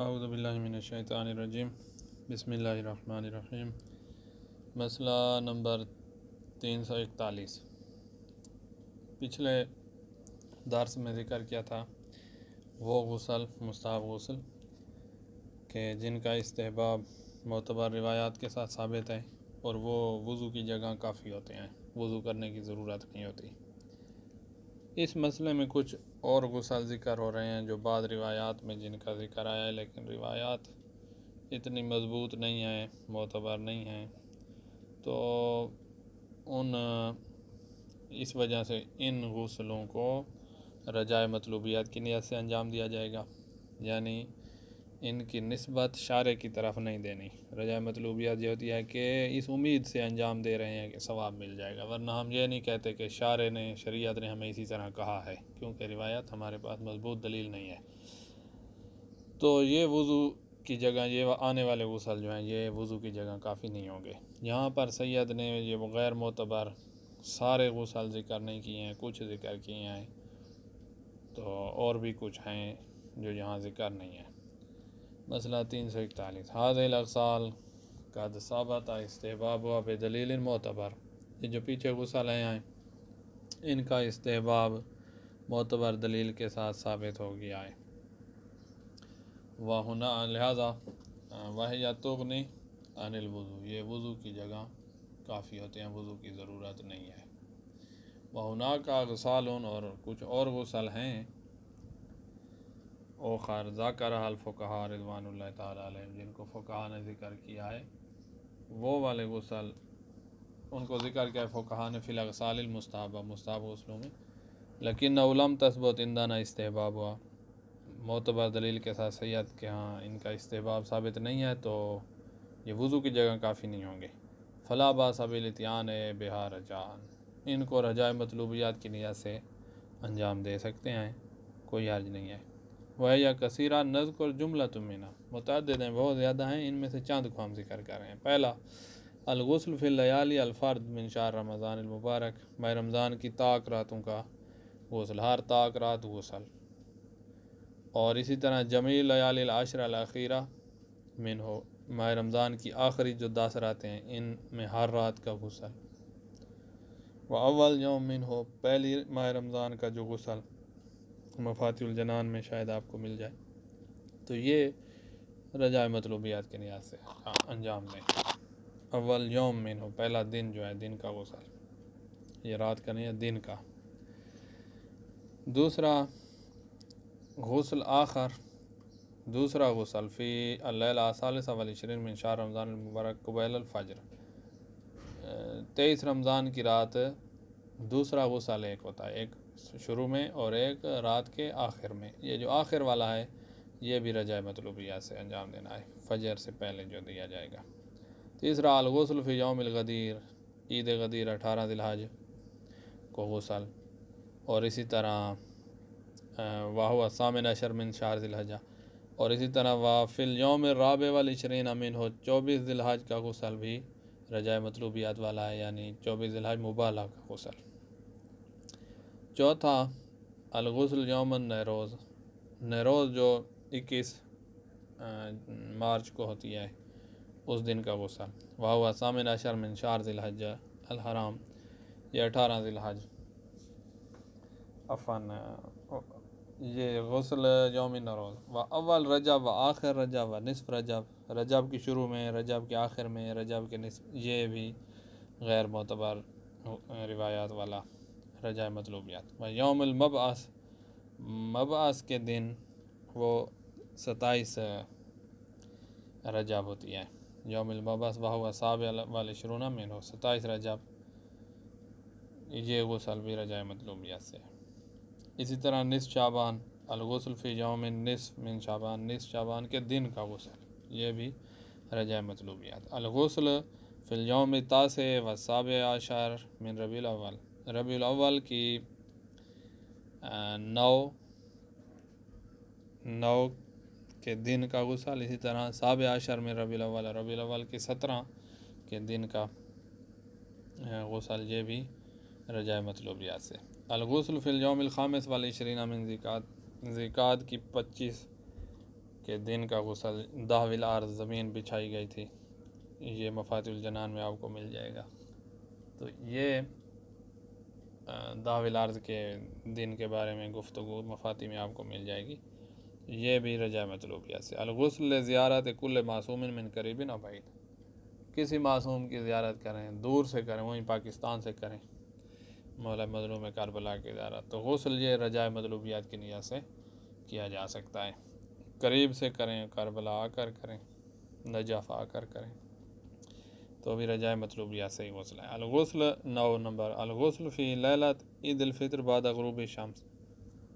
औज़ु बिल्लाहि मिनश्शैतानिर्रजीम बिस्मिल्लाहिर्रहमानिर्रहीम। मसला नंबर 341। पिछले दर्स में ज़िक्र किया था वो गुस्ल मुस्ताहब गुस्ल के जिनका इस्तेहबाब मोतबर रिवायात के साथ साबित है और वो वज़ू की जगह काफ़ी होते हैं, वज़ू करने की ज़रूरत नहीं होती। इस मसले में कुछ और गुस्ल ज़िक्र हो रहे हैं जो बाद रिवायात में जिनका ज़िक्र आया है, लेकिन रिवायात इतनी मज़बूत नहीं है, मोतबर नहीं है, तो इस वजह से इन गुस्लों को रजाए मतलूबियात की नियत से अंजाम दिया जाएगा, यानी इनकी निस्बत शारे की तरफ नहीं देनी। रजाए मतलूबियात ये होती है कि इस उम्मीद से अंजाम दे रहे हैं कि सवाब मिल जाएगा, वरना हम ये नहीं कहते कि शारे ने शरीयत ने हमें इसी तरह कहा है, क्योंकि रिवायत हमारे पास मजबूत दलील नहीं है। तो ये वज़ू की जगह ये आने वाले गुस्ल जो हैं ये वज़ू की जगह काफ़ी नहीं होंगे। यहाँ पर सैयद ने ये गैर मोतबर सारे गुस्ल ज़िक्र नहीं किए हैं, कुछ ज़िक्र किए हैं, तो और भी कुछ हैं जो यहाँ ज़िक्र नहीं है। मसला 341 हाज़िल अग़साल कद साबत इस्तेहबाब व बेदलील मोतबर। ये जो पीछे गुस्ल हैं इनका इस्तेहबाब मोतबर दलील के साथ साबित हो गया है। वहुना लिहाजा वह या तुगनी अनिल वज़ू, ये वज़ू की जगह काफ़ी होते हैं, वज़ू की ज़रूरत नहीं है। वहुना का गसालन, और कुछ और गुस्ल हैं ओ खैर ज़ाकर अल फ़ुक़हा रिज़वानुल्लाहि तआला अलैहिम, जिनको फ़ुक़हा ने ज़िक्र किया है, वो वाले गुस्ल उनको ज़िक्र किया है फ़ुक़हा ने फ़िल अग़सालिल मुस्ताहबा, मुस्ताहब गुस्लों में। लेकिन उलम तस्बत इंदाना इस्तेहबाब हुआ, मोतबर दलील के साथ सैयद के हाँ इनका इस्तेहबाब साबित नहीं है, तो ये वज़ू की जगह काफ़ी नहीं होंगे। फ़ला बास बिल-इत्यान बिहा रजान, इनको रजाए मतलूबियात की नियत से अंजाम दे सकते हैं, कोई हर्ज नहीं है। वह या कसीरा नज़्कुर जुमलतुम मिन्हा, मुतअद्दिद हैं, बहुत ज़्यादा हैं, इनमें से चंद को हम ज़िक्र कर रहे हैं। पहला अल-गुस्ल फ़िल लयाली अल-फ़र्द मिन शहर रमज़ान अल-मुबारक, माह रमज़ान की ताक रातों का गुस्ल, हर ताक रात गुस्ल। और इसी तरह जमी लयाली अल-अश्र अल-अखीरा मिन हो, माह रमज़ान की आखिरी जो 10 रातें हैं इनमें हर रात का गुस्ल। व अव्वल यौम मिन हो, पहली माह रमज़ान का जो गुस्ल मफातिहुल जनान में शायद आपको मिल जाए, तो ये रजाए मतलूबियात के नियत से अंजाम दें। अव्वल यौम मिन हो, पहला दिन जो है, दिन का गुस्ल, ये रात का नहीं है, दिन का। दूसरा गुस्ल आखर, दूसरा गुस्ल फ़ी अल-लैला सालिसा वल इश्रीन मिन शहर रमज़ान अल-मुबारक क़ुबैल अल-फ़ज्र, 23 रमज़ान की रात दूसरा गुस्ल एक होता है, एक शुरू में और एक रात के आखिर में। ये जो आखिर वाला है ये भी रजाए मतलूबियात से अंजाम देना है, फजर से पहले जो दिया जाएगा। तीसरा अल-गुस्ल फ़ी यौमिल गदीर, ईद गदीर 18 ज़िलहज को गुस्ल, और इसी तरह वाह सामिन अशर मिन शहर ज़िलहजा, और इसी तरह वाह फ़िल यौम राबे वल इश्रीन अमीन हो, 24 ज़िलहज का गुस्ल भी रजाए मतलूबियात वाला है, यानी 24 ज़िलहज मुबाला का गुस्ल। चौथा अल-गुस्ल यौमन नरोज़, नरोज़ जो 21 मार्च को होती है उस दिन का गुस्ल। वाह सामिन अशर मिन शहर ज़िलहज अल-हराम, ये 18 ज़िलहज ये गुस्ल यौम नरोज़। व अव्वल रजब व आखिर रजब व निस्फ़ रजब, रजब की शुरू में, रजब के आखिर में, रजब के निस्फ़, ये भी गैर मोतबर रिवायात वाला रजाए मतलूबियात। व यौमुल मबअस, मबअस के दिन वो 27 रजब होती है, यौमुल मबअस वह साब वाल इश्रून मिन हो, 27 रजब, ये गुस्ल भी रजाए मतलूबियात से। इसी तरह निस्फ़ शाबान, अल-गुस्ल फ़ी यौमिन निस्फ़ मिन शाबान, निस्फ़ शाबान के दिन का गुस्ल, ये भी रजाए मतलूबियात। अल-गुस्ल फ़िल यौम तासे व साबे आशर मिन रबीउल अव्वल, रबीउल अव्वल की 9 के दिन का गुस्ल, इसी तरह साबे आशर में रबीउल अव्वल, रबीउल अव्वल की 17 के दिन का गुस्ल, ये भी रजाए मतलूबियात से। अल-गुस्ल फ़िल यौमिल खामिस वल इश्रीन मिन ज़िकात, ज़िकात की 25 कि दिन का गुस्ल दाहविल आर्ज़ ज़मीन बिछाई गई थी, ये मफातिहुल जनान में आपको मिल जाएगा। तो ये दाहविल आर्ज़ के दिन के बारे में गुफ्तगू मफाती में आपको मिल जाएगी। ये भी रजा मतलूबिया से अल-गुस्ल ज़ियारत कुल्ल मासूमिन मिन करीबिन व बईद, किसी मासूम की ज़ियारत करें, दूर से करें, वहीं पाकिस्तान से करें, मौला मज़लूम करबला की ज़ियारत। तो गुस्ल ये रजा मतलूबियात की नियत से किया जा सकता है। करीब से करें, करबला आकर करें, नजफ़ आकर करें, तो भी रजा मतलूबियात से ही गुस्ल है। अल-गुस्ल 9 नंबर अल-गुस्ल फ़ी लैलत ईद उल फ़ित्र बाद ग़ुरूब शम्स,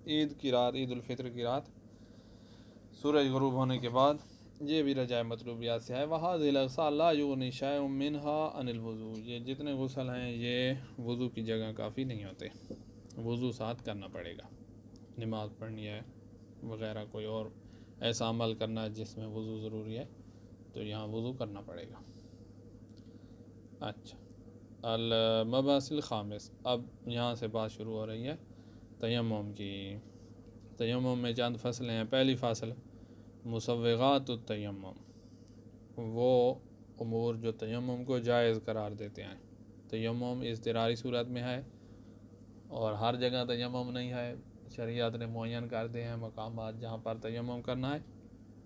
ईद की रात, ईद उल फ़ित्र की रात सूरज ग़ुरूब होने के बाद, ये भी रजा मतलूबियात से है। वहाज़िल अग़सा ला युग़नी शैउन मिन्हा अनिल वुज़ू, ये जितने गुस्ल हैं ये वुज़ू की जगह काफ़ी नहीं होते, वुज़ू साथ करना पड़ेगा। नमाज़ पढ़नी है वग़ैरह, कोई और ऐसा अमल करना है जिसमें वुज़ू ज़रूरी है, तो यहाँ वुज़ू करना पड़ेगा। अच्छा, अल-मबासिल ख़ामिस, अब यहाँ से बात शुरू हो रही है तयम्मुम की। तयम्मुम में चंद फ़सलें हैं। पहली फ़सल मुसव्विगातुत तयम्मुम, वो उमूर जो तयम्मुम को जायज़ करार देते हैं। तयम्मुम इज़्तिरारी सूरत में है और हर जगह तयम्मुम नहीं है, शरीयत ने मुअय्यन कर दिए हैं मकामात जहाँ पर तयम्मुम करना है,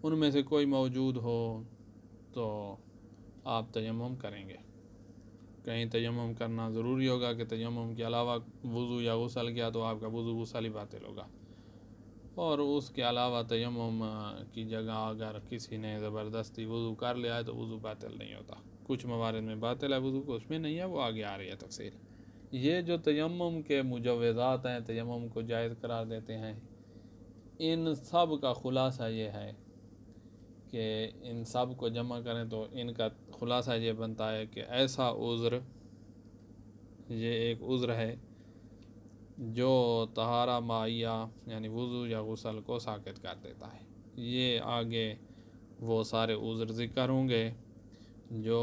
उनमें से कोई मौजूद हो तो आप तयम्मुम करेंगे। कहीं तयम्मुम करना ज़रूरी होगा कि तयम्मुम के अलावा वुज़ू या गुस्ल किया तो आपका वुज़ू गुस्ल ही बातिल होगा, और उसके अलावा तयम्मुम की जगह अगर किसी ने ज़बरदस्ती वुज़ू कर लिया है तो वुज़ू बातिल नहीं होता। कुछ मवारिद में बातिल है वुज़ू, कुछ में नहीं है, वो आगे आ रही है तफसील। ये जो तयम्मुम के मुजव्वज़ात हैं, तयम्मुम को जायज़ करार देते हैं, इन सब का ख़ुलासा ये है कि इन सब को जमा करें तो इनका ख़ुलासा ये बनता है कि ऐसा उज़्र, ये एक उज़्र है जो तहारा माइया यानी वुज़ू या गुस्ल को साकित कर देता है। ये आगे वो सारे उज़्र ज़िक्र होंगे जो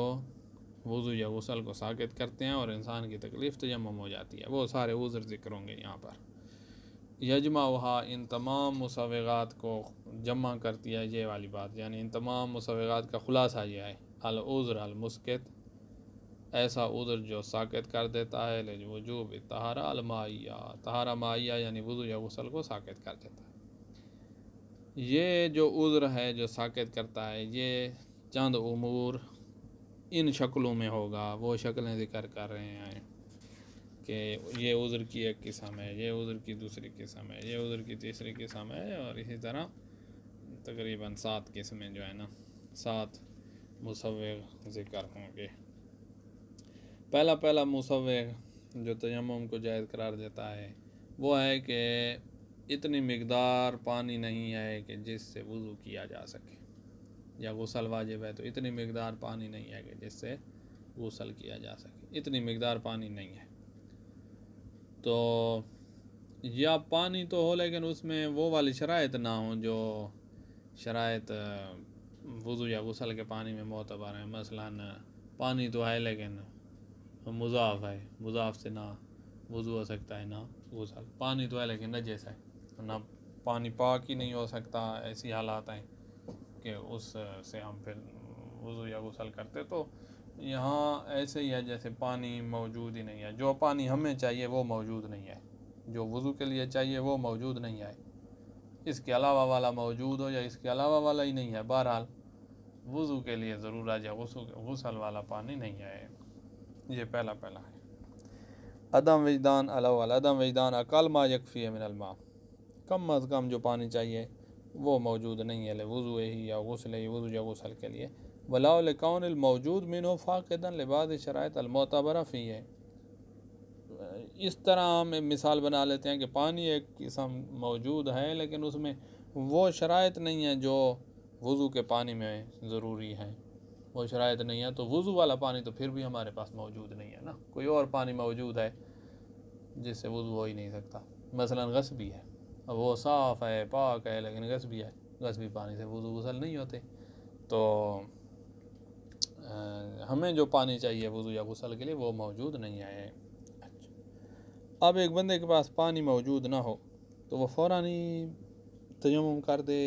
वुज़ू या गुस्ल को साकित करते हैं और इंसान की तकलीफ़ तयम्मुम हो जाती है, वो सारे उज़्र ज़िक्र होंगे यहाँ पर। यजमा वहा, इन तमाम मुसव्विगात को जमा करती है ये वाली बात, यानी इन तमाम मुसव्विगात का ख़ुलासा ये है अल उज़्र अल मुस्कित, ऐसा उज़्र जो साकित कर देता है ले वजूब तहारा अल माइया, तहारा माइया यानी वुज़ू या गुस्ल को साकित कर देता है। ये जो उज़्र है जो साकित करता है, ये चंद उमूर इन शक्लों में होगा, वो शक्लें ज़िक्र कर रहे हैं कि ये उज़्र की एक किस्म है, ये उज़्र की दूसरी किस्म है, ये उज़्र की तीसरी किस्म है, और इसी तरह तकरीबन 7 किस्में जो है ना, 7 मुसव्विग ज़िक्र होंगे। पहला मुसव्विग जो तयम्मुम को जायज़ करार देता है वो है कि इतनी मिक़दार पानी नहीं है कि जिससे वुज़ू किया जा सके, या गुस्ल वाजिब है तो इतनी मिक़दार पानी नहीं है कि जिससे गुस्ल किया जा सके, इतनी मिक़दार पानी नहीं है। तो या पानी तो हो लेकिन उसमें वो वाली शराइत ना हो जो शराइत वुज़ू या गुस्ल के पानी में मोतबर है। मसलन पानी तो है लेकिन मुज़ाफ़ है, मुज़ाफ़ से ना वुज़ू हो सकता है ना गुस्ल, पानी तो है लेकिन नजस है, ना पानी पाक ही नहीं हो सकता, ऐसी हालात हैं कि उससे हम फिर वुज़ू या गुस्ल करते। तो यहाँ ऐसे ही है जैसे पानी मौजूद ही नहीं है, जो पानी हमें चाहिए वो मौजूद नहीं है, जो वुज़ू के लिए चाहिए वो मौजूद नहीं है, इसके अलावा वाला मौजूद हो या इसके अलावा वाला ही नहीं है, बहरहाल वुज़ू के लिए ज़रूरत या गुस्ल वाला पानी नहीं है। ये पहला है। अदम वजदान अलावल, अदम वजदान अकल मा यकफ़ी मिनल मा, कम अज़ कम जो पानी चाहिए वो मौजूद नहीं है वुज़ू ही या गुस्ल ही, वुज़ू या गुस्ल के लिए। वलाउल कौनिल मौजूद मिनो फ़ाक़िदन लिबाद शराइत अलमोतबरा फ़ी है। इस तरह हम मिसाल बना लेते हैं कि पानी एक किस्म मौजूद है लेकिन उसमें वो शराइत नहीं है जो वुज़ू के पानी में ज़रूरी है, वो शराइत नहीं है, तो वुज़ू वाला पानी तो फिर भी हमारे पास मौजूद नहीं है ना, कोई और पानी मौजूद है जिससे वुज़ू हो ही नहीं सकता। मसलन गस्बी है, अब वो साफ़ है पाक है लेकिन गस्बी है, गस्बी पानी से वुज़ू गुस्ल नहीं होते। तो हमें जो पानी चाहिए वुज़ू या गुस्ल के लिए वो मौजूद नहीं है। अच्छा, अब एक बंदे के पास पानी मौजूद ना हो तो वो फ़ौरन ही तयम्मुम कर दे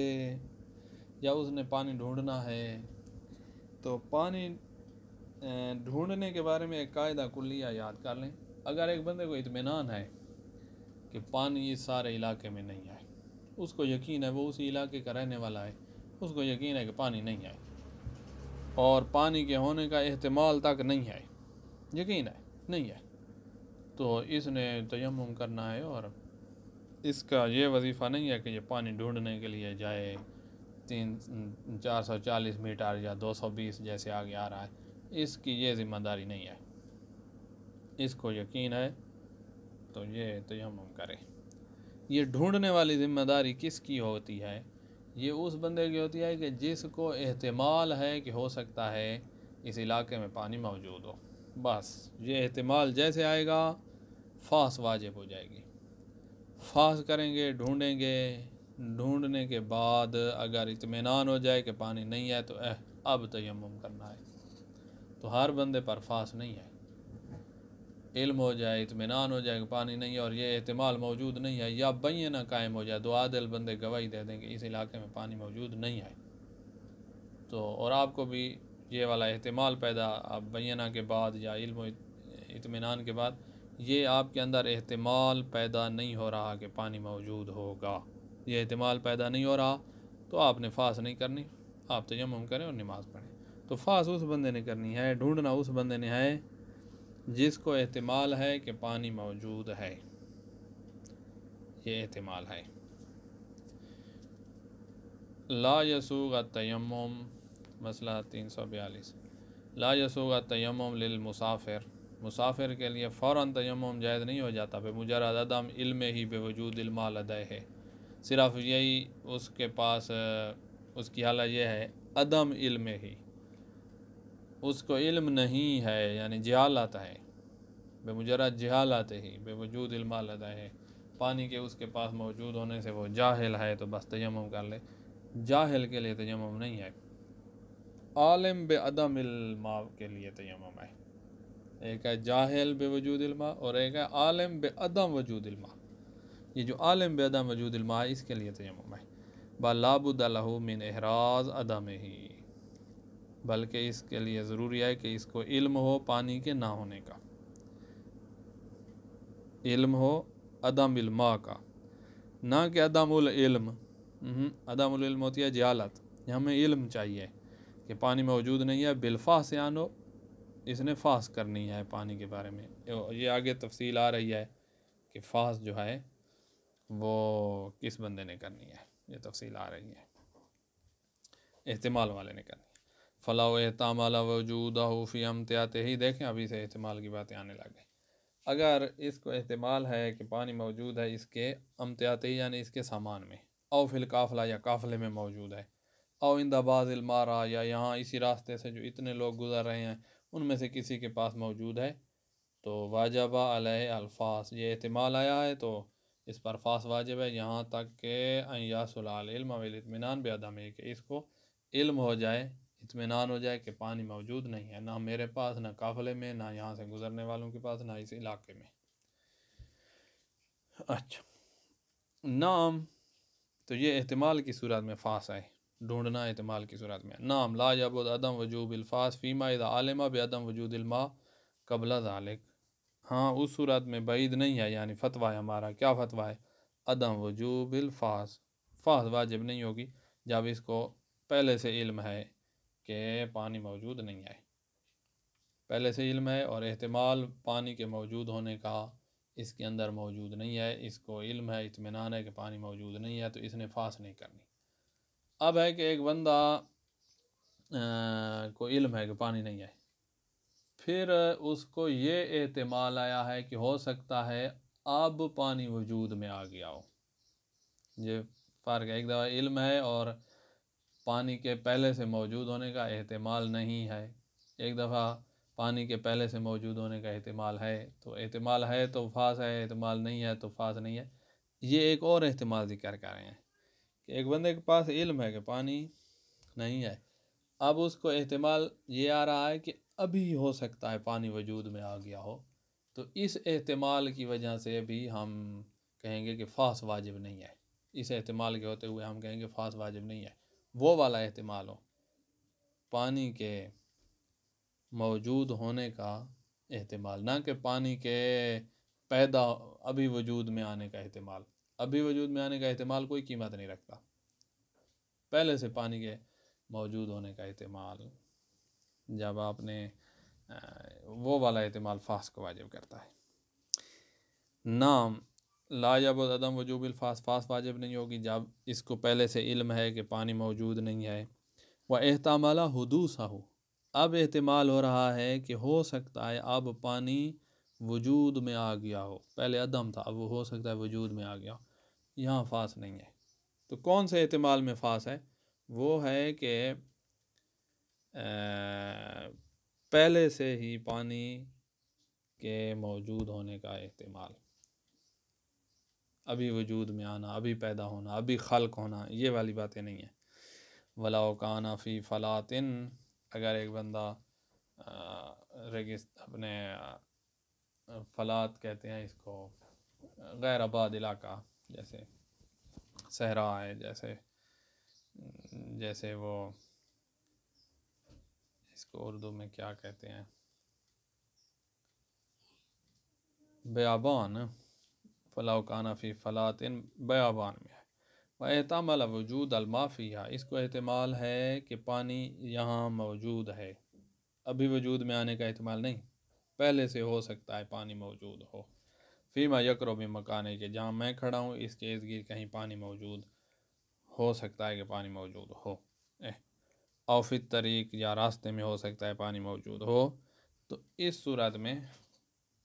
या उसने पानी ढूंढना है। तो पानी ढूंढने के बारे में एक कायदा कुल्लिया याद कर लें। अगर एक बंदे को इत्मीनान है कि पानी इस सारे इलाके में नहीं है, उसको यकीन है, वो उसी इलाके का रहने वाला है, उसको यकीन है कि पानी नहीं है और पानी के होने का एहतमाल तक नहीं है, यकीन है नहीं है, तो इसने तयम्मुम करना है। और इसका ये वजीफ़ा नहीं है कि ये पानी ढूंढने के लिए जाए 440 मीटर या 220 जैसे आगे आ रहा है, इसकी ये ज़िम्मेदारी नहीं है। इसको यकीन है तो ये तयम्मुम करे। ये ढूंढने वाली ज़िम्मेदारी किसकी होती है? ये उस बंदे की होती है कि जिसको एहतिमाल है कि हो सकता है इस इलाके में पानी मौजूद हो। बस ये एहतिमाल जैसे आएगा फास वाजिब हो जाएगी। फास करेंगे, ढूंढेंगे, ढूंढने के बाद अगर इत्मीनान हो जाए कि पानी नहीं है तो अब तयम्मुम करना है। तो हर बंदे पर फास नहीं है। इल्म हो जाए, इत्मीनान हो जाए कि पानी नहीं है और ये एहतिमाल मौजूद नहीं है, या बैना कायम हो जाए, दो आदिल बंदे गवाही दे देंगे इस इलाके में पानी मौजूद नहीं है, तो और आपको भी ये वाला एहतिमाल पैदा, आप बैना के बाद या इल्म इत्मीनान के बाद ये आपके अंदर एहतिमाल पैदा नहीं हो रहा कि पानी मौजूद होगा, ये एहतिमाल पैदा नहीं हो रहा, तो आपने फास नहीं करनी, आप तयम्मुम करें और नमाज़ पढ़ें। तो फास उस बंदे ने करनी है, ढूंढना उस बंदे ने है जिसको एहतिमाल है कि पानी मौजूद है, ये एहतिमाल है। ला यसूग तयम्मुम, मसला 342, ला यसूग तयम्मुम लिल मुसाफिर, मुसाफिर के लिए फ़ौरन तयम्मुम जायज़ नहीं हो जाता बेमुजर्रद अदम इल्म ही बेवजूद इल्मा लदय है। सिर्फ यही उसके पास उसकी हालत यह है अदम इल्म ही, उसको इल्म नहीं है, यानी जहालत है, बेमुजर्रद जहालत ही बेवजूद इल्मा लदय है, पानी के उसके पास मौजूद होने से वो जाहिल है, तो बस तयम्मुम कर ले। जाहिल के लिए तयम्मुम नहीं है, आलिम बे अदम इल्मा के लिए तयम्मुम है। एक है जाहिल बेवजूद इल्मा और एक है आलिम बे अदम वजूद इल्मा। ये जो आलिम बे अदम वजूद इल्मा है इसके लिए तयम्मुम है। लाबुद्द लहू मिन इहराज अदम ही, बल्कि इसके लिए ज़रूरी है कि इसको इल्म हो पानी के ना होने का, इल्म हो अदम इल्मा का, ना कि अदमुल इल्म। अदमुल इल्म होती है जहालत, हमें इल्म चाहिए कि पानी मौजूद नहीं है, बिलफास आनो, इसने फास करनी है पानी के बारे में। ये आगे तफसील आ रही है कि फास जो है वो किस बंदे ने करनी है, ये तफसील आ रही है, एहतिमाल वाले ने करनी है। फ़लाउ एहतमाल वजूद फ़ी अमतियाते ही, देखें अभी से एहतिमाल की बातें आने लगे। अगर इसको एहतिमाल है कि पानी मौजूद है इसके अमतियाते ही यानी इसके सामान में, औ फिल काफ़िला या काफ़िले में मौजूद है, औ इंदाबाज इल्मारा या यहाँ इसी रास्ते से जो इतने लोग गुजर रहे हैं उनमें से किसी के पास मौजूद है, तो वाजबा अलैहि अल्फास, ये एहतिमाल आया है तो इस पर फास वाजिब है, यहाँ तक के यासुल इल्म वल इत्मीनान बेअदम, कि इसको इल्म हो जाए, इत्मीनान हो जाए कि पानी मौजूद नहीं है, ना मेरे पास, ना काफ़िले में, ना यहाँ से गुजरने वालों के पास, ना इस इलाके में। अच्छा नाम, तो ये एहतिमाल की सूरत में फ़ास है, ढूंढना एहतिमाल की सूरत में। नाम ला यबुद अदम वजूब इल्फास फ़ीमा इदा आलिमा बेअदम वजूद इल्मा कबला ज़ालिक, हाँ उस सूरत में बैद नहीं है, यानी फ़तवा है हमारा, क्या फ़तवा है, अदम वजूब इल्फास, फ़ास वाजिब नहीं होगी जब इसको पहले से इल्म है कि पानी मौजूद नहीं है, पहले से इल्म है और एहतिमाल पानी के मौजूद होने का इसके अंदर मौजूद नहीं है, इसको इल्म है, इत्मीनान है कि पानी मौजूद नहीं है, तो इसने फास नहीं करनी। अब है कि एक बंदा को इल्म है कि पानी नहीं है, फिर उसको ये एहतिमाल आया है कि हो सकता है अब पानी वजूद में आ गया हो, ये फ़र्क है, एक दफ़ा इल्म है और पानी के पहले से मौजूद होने का एहतिमाल नहीं है, एक दफ़ा पानी के पहले से मौजूद होने का एहतिमाल है, तो एहतिमाल है तो फास है, एहतिमाल नहीं है तो फास नहीं है। ये एक और एहतिमाल ज़िक्र कर रहे हैं कि एक बंदे के पास इल्म है कि पानी नहीं है, अब उसको एहतिमाल ये आ रहा है कि अभी हो सकता है पानी वजूद में आ गया हो, तो इस एहतिमाल की वजह से भी हम कहेंगे कि फास वाजिब नहीं है, इस एहतिमाल के होते हुए हम कहेंगे फास वाजिब नहीं है, वो वाला एहतिमाल हो, पानी के मौजूद होने का एहतिमाल, ना कि पानी के पैदा अभी वजूद में आने का एहतिमाल। अभी वजूद में आने का एहतिमाल कोई कीमत नहीं रखता, पहले से पानी के मौजूद होने का एहतिमाल, जब आपने वो वाला एहतिमाल फास को वाजिब करता है। नाम लाजब अदम वजूबिल फास, फास वाजिब नहीं होगी जब इसको पहले से इल्म है कि पानी मौजूद नहीं है। वह एहतमाला हुदूसा हो, अब एहतिमाल हो रहा है कि हो सकता है अब पानी वजूद में आ गया हो, पहले अदम था अब वो हो सकता है वजूद में आ गया हो, यहाँ फास नहीं है। तो कौन से एहतिमाल में फास है? वो है कि पहले से ही पानी के मौजूद होने का एहतिमाल, अभी वजूद में आना, अभी पैदा होना, अभी खल्क होना, ये वाली बातें नहीं है। वलाओ काना फ़ी फ़लातिन, अगर एक बंदा रेगिस्त अपने फलात कहते हैं इसको, गैर आबाद इलाका, जैसे सहरा है, जैसे वो इसको उर्दू में क्या कहते हैं, बयाबान, फ़लाओ काना फ़ी फ़लातिन बयाबान में है। वह एहतमाल वजूद अलमाफ़िया, इसको एहतमाल है कि पानी यहाँ मौजूद है, अभी वजूद में आने का एहतमाल नहीं, पहले से हो सकता है पानी मौजूद हो। फ़ीमा यकरो में मकाने के, जहाँ मैं खड़ा हूँ इसके इर्द गिर्द कहीं पानी मौजूद हो सकता है कि पानी मौजूद हो। औफित तरीक़, या रास्ते में हो सकता है पानी मौजूद हो। तो इस सूरत में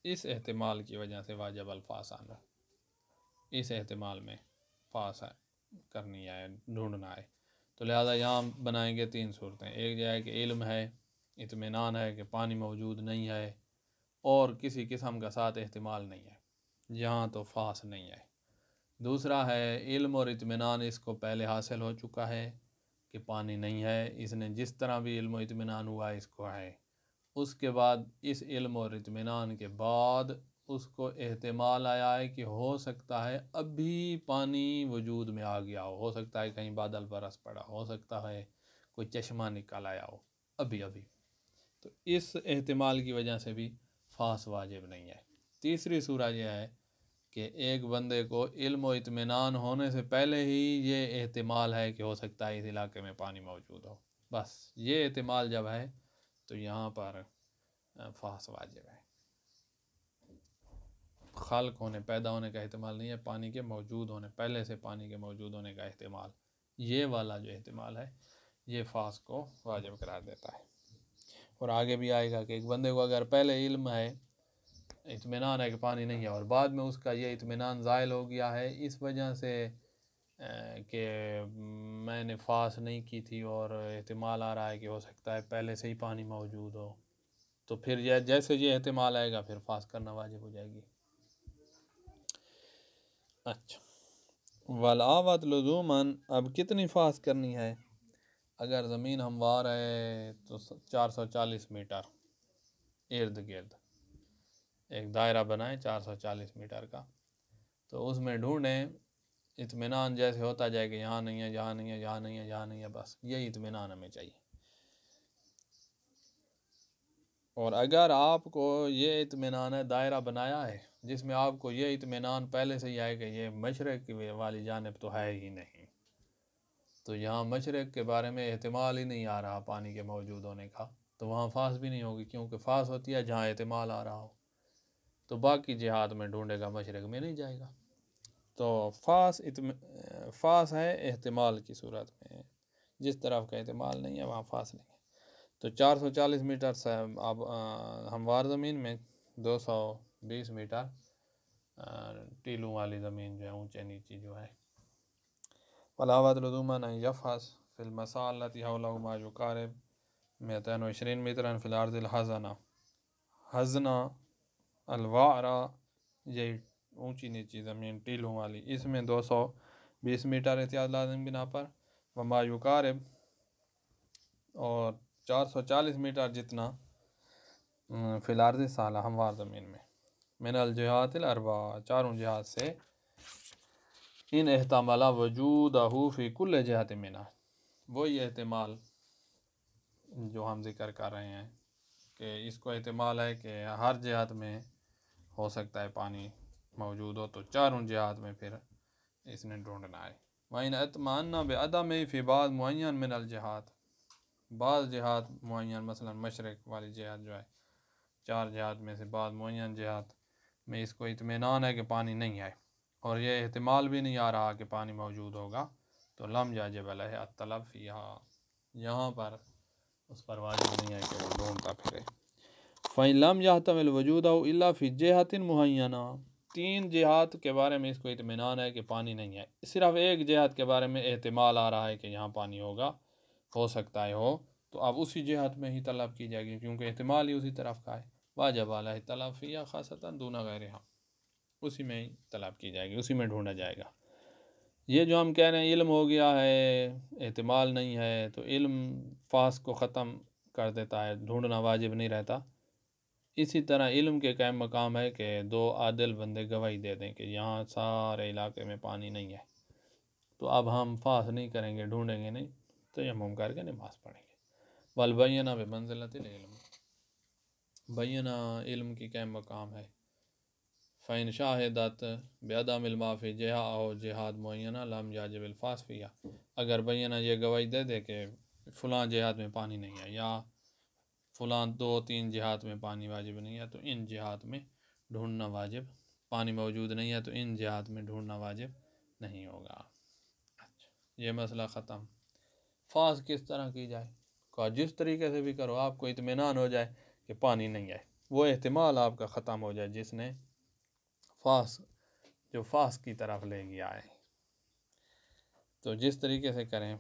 इस एहतमाल की वजह से वाजिब अल्फास आना, इस एहतमाल में फास करनी है, ढूंढना है। तो लिहाजा यहाँ बनाएंगे 3 सूरतें। एक जो है कि इल्म है, इत्मीनान है कि पानी मौजूद नहीं है, और किसी किस्म का साथ एहतिमाल नहीं है, यहाँ तो फास नहीं है। दूसरा है इल्म और इत्मीनान इसको पहले हासिल हो चुका है कि पानी नहीं है, इसने जिस तरह भी इल्म और इत्मीनान हुआ इसको है। उसके बाद इस इल्म और इत्मीनान के बाद उसको एहतिमाल आया है कि हो सकता है अभी पानी वजूद में आ गया हो सकता है कहीं बादल बरस पड़ा, हो सकता है कोई चश्मा निकल आया हो अभी अभी। तो इस एहतिमाल की वजह से भी फास वाजिब नहीं है। तीसरी सूरत यह है कि एक बंदे को इल्म और इत्मीनान होने से पहले ही ये एहतिमाल है कि हो सकता है इस इलाके में पानी मौजूद हो, बस ये एहतिमाल जब है तो यहाँ पर फास वाजिब है। खल्क होने, पैदा होने का एहतिमाल नहीं है, पानी के मौजूद होने, पहले से पानी के मौजूद होने का एहतिमाल, ये वाला जो एहतिमाल है ये फास को वाजिब करार देता है। और आगे भी आएगा कि एक बंदे को अगर पहले इल्म है, इत्मीनान है कि पानी नहीं है, और बाद में उसका ये इत्मीनान ज़ायल हो गया है इस वजह से कि मैंने फास नहीं की थी और एहतिमाल आ रहा है कि हो सकता है पहले से ही पानी मौजूद हो, तो फिर जैसे ये एहतिमाल आएगा फिर फास करना वाजिब हो जाएगी। अच्छा, वलावत लज़ूमन, अब कितनी फास करनी है? अगर ज़मीन हमवार है तो 440 मीटर इर्द गिर्द एक दायरा बनाए 440 मीटर का, तो उसमें ढूंढें इत्मीनान जैसे होता जाए कि यहाँ नहीं है, यहाँ नहीं है, यहाँ नहीं है, यहाँ नहीं है, बस यही इत्मीनान हमें चाहिए। और अगर आपको ये इत्मीनान है, दायरा बनाया है जिसमें आपको ये इत्मीनान पहले से ही है कि ये मशरक़ की वाली जानिब तो है ही नहीं, तो यहाँ मशरक़ के बारे में एहतिमाल ही नहीं आ रहा पानी के मौजूद होने का, तो वहाँ फास भी नहीं होगी, क्योंकि फास होती है जहाँ एहतिमाल आ रहा हो। तो बाकी जिहाद में ढूंढेगा, मशरक़ में नहीं जाएगा। तो फास है एहतिमाल की सूरत में, जिस तरफ का एहतिमाल नहीं है वहाँ फास नहीं है। तो 440 मीटर से अब हमवार ज़मीन में 220 मीटर टीलों वाली ज़मीन जो है, ऊंचे नीची जो है। वलावत लज़ूमन यफ़हस फ़िल मसालती हौलहु मा युक़ारिब 220 मीटर फ़िल अर्ज़िल हज़ना, हज़ना अलवारा, ये ऊंची नीची ज़मीन टीलों वाली, इसमें 220 मीटर एहतियात लाज़िम बिना पर, वमा युक़ारिब, और 440 मीटर जितना फ़िल अर्ज़ि साला हमवार ज़मीन में, मिनल जिहातिल अरबा, चारों जिहात से, इन एहतमाला वजूदहु फ़ी कुल्ल जिहातिन मिन्हा, वही एहतिमाल जो हम जिक्र कर रहे हैं कि इसको एहतिमाल है कि हर जिहात में हो सकता है पानी मौजूद हो, तो चारों जिहात में फिर इसने ढूंढना है। वहीं अतमाना बे अदम फ़िबाद मुअय्यन मिनल जिहात, बाज़ जिहात मुअय्यन मसलन मशरक़ वाली जिहात जो है, चार जिहात में से बाद मुअय्यन जिहात में इसको इत्मीनान है कि पानी नहीं है और ये एहतिमाल भी नहीं आ रहा कि पानी मौजूद होगा, तो लम याजिब अलैहि अत्तलब फ़ीहा, यहाँ पर उस पर वाजिब नहीं है कि वो ढूंढता फिरे। फ़इन लम यहतमिल वजूदहु इल्ला फ़ी जिहतिन मुअय्यना, तीन जिहात के बारे में इसको इत्मीनान है कि पानी नहीं है, सिर्फ एक जिहात के बारे में एहतिमाल आ रहा है कि यहाँ पानी होगा, हो सकता है हो, तो अब उसी जिहात में ही तलब की जाएगी क्योंकि एहतिमाल ही उसी तरफ का है। वाजिब अलैहि तलब फ़ीहा खासतन दूना गैरिहा, उसी में ही तलब की जाएगी, उसी में ढूंढा जाएगा। ये जो हम कह रहे हैं इल्म हो गया है एहतिमाल नहीं है, तो इल्म फास को ख़त्म कर देता है, ढूंढना वाजिब नहीं रहता। इसी तरह इल्म के कायम मकाम है कि दो आदिल बंदे गवाही दे दें कि यहाँ सारे इलाके में पानी नहीं है, तो अब हम फास नहीं करेंगे, ढूंढेंगे नहीं, तयम्मुम करके नमाज़ पढ़ेंगे। वल बय्यना बिमंज़िलतिल इल्म, बय्यना इल्म की कायम मकाम है। फ़ैन शाहिदत बेअदमिल माफ़ी जिहा और जिहाद मुअय्यना लम याजिबिल फास फ़ीहा, अगर बय्यना ये गवाही दे दे कि फ़लाँ जिहाद में पानी नहीं है या फ़लाँ दो तीन जिहाद में पानी वाजिब नहीं है, तो इन जिहाद में ढूंढना वाजिब, पानी मौजूद नहीं है तो इन जिहाद में ढूंढना वाजिब नहीं होगा। अच्छा, ये मसला ख़त्म। फास किस तरह की जाए? कहा जिस तरीके से भी करो, आपको इत्मीनान हो जाए कि पानी नहीं है, वो एहतिमाल आपका ख़त्म हो जाए जिसने फास, जो फास की तरफ ले गया है। तो जिस तरीके से करें,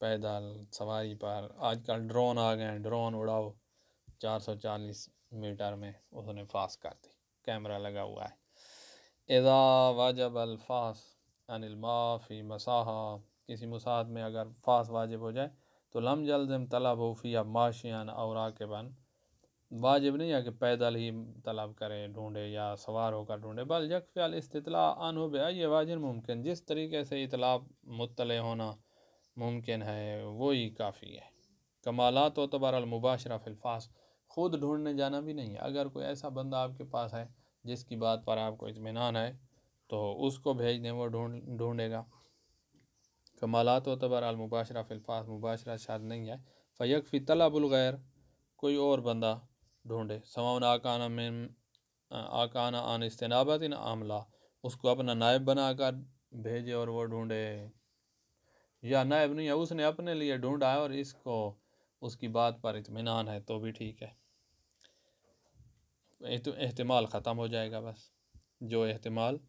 पैदल सवारी पर, आजकल ड्रोन आ गए हैं, ड्रोन उड़ाओ 440 मीटर में, उसने फास कर दी, कैमरा लगा हुआ है। इज़ा वाजब अल फास अनिल माफ़ी मसाहा, किसी मुसाहत में अगर फास वाजिब हो जाए तो लम जल्दम तलब हो फ़िया माशियान और राकिबन, वाजिब नहीं है कि पैदल ही तलब करे, ढूंढे या सवार होकर ढूंढे, बल यकफ़ी अल इस्तितला अनहु बिअय्यि वाजिन मुमकिन, जिस तरीके से इतला मुत्तले होना मुमकिन है वही काफ़ी है। कमालात तो तबार मुबाशरा फिल फास, ख़ुद ढूंढने जाना भी नहीं है, अगर कोई ऐसा बंदा आपके पास है जिसकी बात पर आपको इत्मीनान है तो उसको भेज दें, वो ढूंढेगा। कमालात तो तबार मुबाशरा फिल फास, मुबाशरा शायद नहीं है, फ़यकफ़ी तलबुल गैर, कोई और बंदा ढूंढे, सवाउन आकाना में आकाना आन इस्तिनाबत इन आमला, उसको अपना नायब बनाकर भेजे और वो ढूंढे, या नायब नहीं है, उसने अपने लिए ढूंढा है और इसको उसकी बात पर इत्मीनान है तो भी ठीक है, तो एहतिमाल ख़त्म हो जाएगा बस, जो एहतिमाल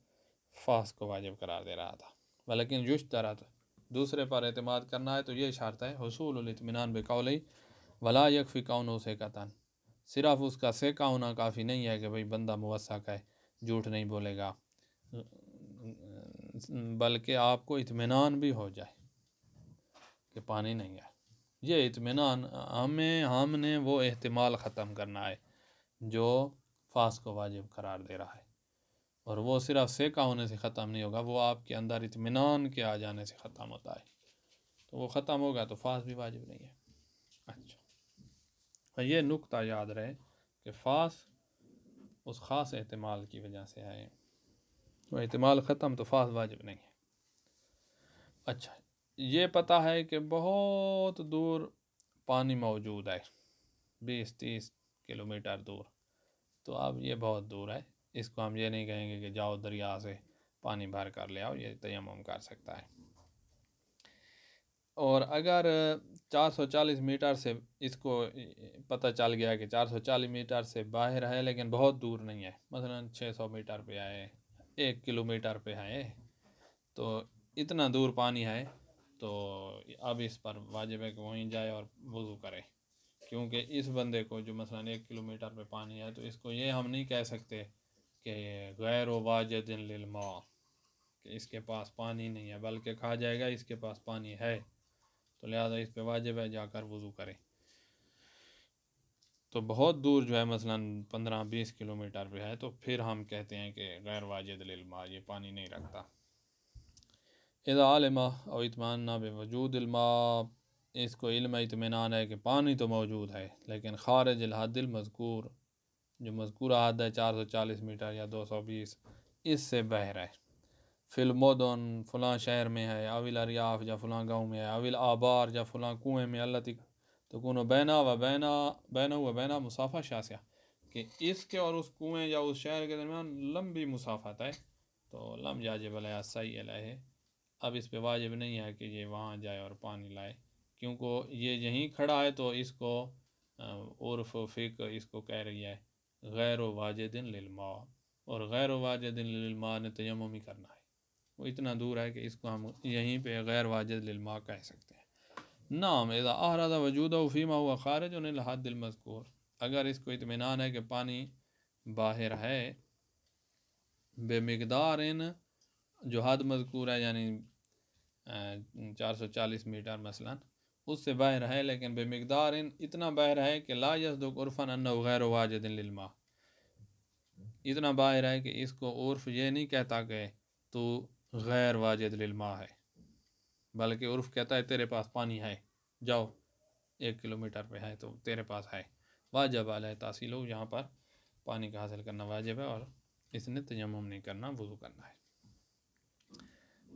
फास को वाजिब करार दे रहा था। वलेकिन युश्तरत, दूसरे पर एतमाद करना है तो ये शर्त है, हुसूलुल इत्मीनान बिक़ौलिही वला यकफ़ी कौनुहु सिक़तन, सिर्फ उसका सेका होना काफ़ी नहीं है कि भाई बंदा मुवस्सक़ है, झूठ नहीं बोलेगा, बल्कि आपको इत्मीनान भी हो जाए कि पानी नहीं है। ये इत्मीनान हमने वो एहतिमाल ख़त्म करना है जो फास को वाजिब करार दे रहा है, और वो सिर्फ सेका होने से ख़त्म नहीं होगा, वो आपके अंदर इत्मीनान के आ जाने से ख़त्म होता है, तो वो ख़त्म होगा तो फास भी वाजिब नहीं है। अच्छा, ये नुक्ता याद रहे कि फास उस ख़ास एहतिमाल की वजह से है, वो एहतिमाल ख़त्म तो फास वाजिब नहीं है। अच्छा, ये पता है कि बहुत दूर पानी मौजूद है, 20-30 किलोमीटर दूर, तो अब ये बहुत दूर है, इसको हम ये नहीं कहेंगे कि जाओ दरिया से पानी भर कर ले आओ, ये तयम्मुम कर सकता है। और अगर 440 मीटर से इसको पता चल गया कि 440 मीटर से बाहर है लेकिन बहुत दूर नहीं है, मसलन 600 मीटर पे है, 1 किलोमीटर पे है, तो इतना दूर पानी है, तो अब इस पर वाजिब है कि वहीं जाए और वज़ू करे, क्योंकि इस बंदे को जो मसलन 1 किलोमीटर पे पानी है, तो इसको ये हम नहीं कह सकते कि गैर वाजिदिन लिल मा, कि इसके पास पानी नहीं है, बल्कि कहा जाएगा इसके पास पानी है, तो लिहाजा इस पे वाजिब है जाकर वज़ू करे। तो बहुत दूर जो है मसलन 15-20 किलोमीटर पे है, तो फिर हम कहते हैं कि गैर वाजिद लिल मा, ये पानी नहीं रखता। इज़ा आलिमा और इत्माना बिवजूदिल मा, इसको इल्म इत्मीनान है कि पानी तो मौजूद है, लेकिन खारिज अल हद्दिल मज़कूर, जो मज़कूरा हद है 440 मीटर या 220, इससे बह रहा है। फ़िलमोदन फ़लाँ शहर में है, अविल अरियाफ़ या फ़लाँ गाँव में है, अविल आबार या फ़लाँ कुएँ में, अल्लती तो कुनो बैना व बैना बैना व बैना मुसाफ़ा शासिया, कि इसके और उस कुएँ या उस शहर के दरमियान लंबी मुसाफ़त है। तो लम याजिब अलैहा सही है, अब इस पे वाजिब नहीं है कि ये वहाँ जाए और पानी लाए, क्योंकि ये यहीं खड़ा है। तो इसको उर्फ़ फ़िक़ इसको कह रही है गैर वाजिदिन लिल मा, और गैर वाजिदिन लिल मा ने तयम्मुम ही करना है, वो इतना दूर है कि इसको हम यहीं पे गैर वाजिद लिल मा कह सकते हैं। नाम इज़ा अहरज़ वजूदहु फ़ीमा हुवा ख़ारिजुन अनिल हद्दिल मज़कूर, अगर इसको इत्मीनान है कि पानी बाहर है बेमिक़दार इन, जो हद मज़कूर है यानी 440 मीटर मसलन, उससे बाहर है, लेकिन बेमिक़दार इन इतना बाहर है कि ला यस्दुक़ उर्फ़न अन्नहु गैरु वाजिदिन लिल मा, इतना बाहर है कि इसको उर्फ़ ये नहीं कहता कि तो गैर वाजिद लिल मा है, बल्कि उर्फ़ कहता है तेरे पास पानी है, जाओ 1 किलोमीटर पे है तो तेरे पास है। वाजिब अलैहि तासीलु, यहाँ पर पानी का हासिल करना वाजिब है, और इसने तयम्मुम नहीं करना, वुज़ू करना है।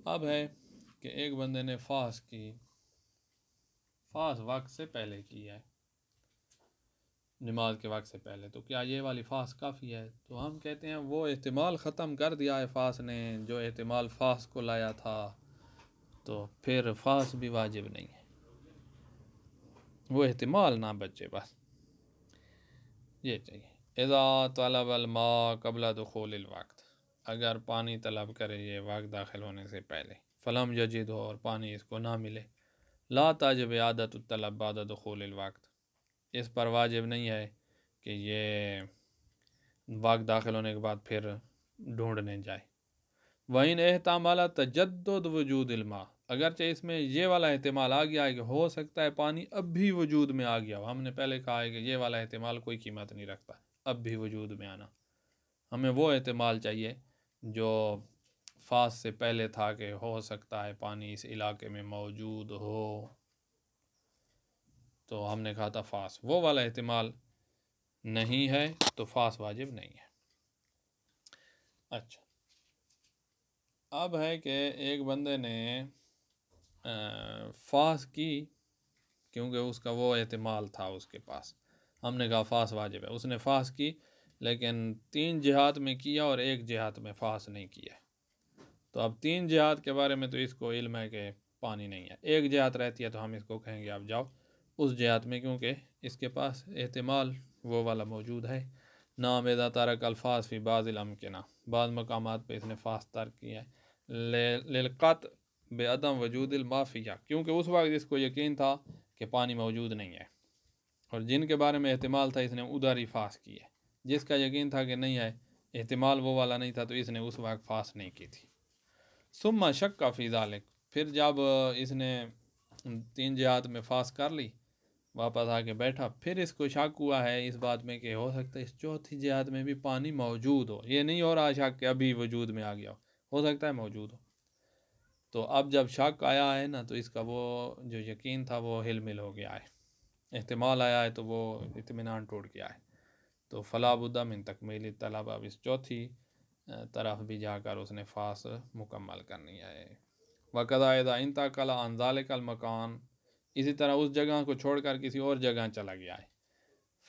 अब है कि एक बंदे ने फास की, फास वक्त से पहले की है, नमाज के वक्त से पहले, तो क्या ये वाली फास काफ़ी है? तो हम कहते हैं वो एहतिमाल ख़त्म कर दिया है फास ने, जो एहतिमाल फास को लाया था, तो फिर फास भी वाजिब नहीं है, वो एहतिमाल ना बचे, बस ये चाहिए। इज़ा तलबल मा क़ब्ल दुख़ूलिल वक्त, अगर पानी तलब करे ये वक्त दाखिल होने से पहले, फ़लम यजिद हो, और पानी इसको ना मिले, ला ताजिब आदत तलब बाद दुख़ूलिल वक्त, इस पर वाजिब नहीं है कि ये वक्त दाखिल होने के बाद फिर ढूंढने जाए। वहीं एहतमाल तजद्दुद वजूदिल मा, अगरचे इसमें ये वाला एहतिमाल आ गया है कि हो सकता है पानी अब भी वजूद में आ गया हो, हमने पहले कहा है कि ये वाला एहतिमाल कोई कीमत नहीं रखता, अब भी वजूद में आना, हमें वो एहतिमाल चाहिए जो फास से पहले था कि हो सकता है पानी इस इलाके में मौजूद हो, तो हमने कहा था फास, वो वाला एहतिमाल नहीं है तो फास वाजिब नहीं है। अच्छा, अब है कि एक बंदे ने फास की, क्योंकि उसका वो एहतिमाल था उसके पास, हमने कहा फास वाजिब है, उसने फास की, लेकिन 3 जिहात में किया और 1 जिहात में फास नहीं किया, तो अब 3 जिहात के बारे में तो इसको इल्म है कि पानी नहीं है, 1 जिहात रहती है तो हम इसको कहेंगे आप जाओ उस जिहात में, क्योंकि इसके पास एहतिमाल वो वाला मौजूद है। नाम इज़ा तारक अल्फाज फ़ी बाज़िल अमकिना, बाद मकामात पे इसने फास तर्क किया है, लिलक़त बेअदम वजूदिल माफ़िया, क्योंकि उस वक्त इसको यकीन था कि पानी मौजूद नहीं है, और जिनके बारे में एहतिमाल था इसने उधर ही फास की है, जिसका यकीन था कि नहीं है, एहतिमाल वो वाला नहीं था, तो इसने उस वक्त फास नहीं की थी। सुम्मा शक का फ़ी ज़ालिक, फिर जब इसने 3 जिहात में फास कर ली, वापस आके बैठा, फिर इसको शक हुआ है इस बात में कि हो सकता है इस चौथी जिहात में भी पानी मौजूद हो, ये नहीं हो रहा शक कि अभी वजूद में आ गया हो सकता है मौजूद हो। तो अब जब शक आया है ना, तो इसका वो जो यकीन था वो हिलमिल हो गया है, एहतिमाल आया है तो वो इत्मीनान टूट गया है, तो फ़ला बुद्दा मिन तकमील तलब, अब इस चौथी तरफ भी जाकर उसने फास मुकम्मल करनी है। वक़ज़ा इज़ा इंतक़ला अन ज़ालिकल मकान, इसी तरह उस जगह को छोड़कर किसी और जगह चला गया है,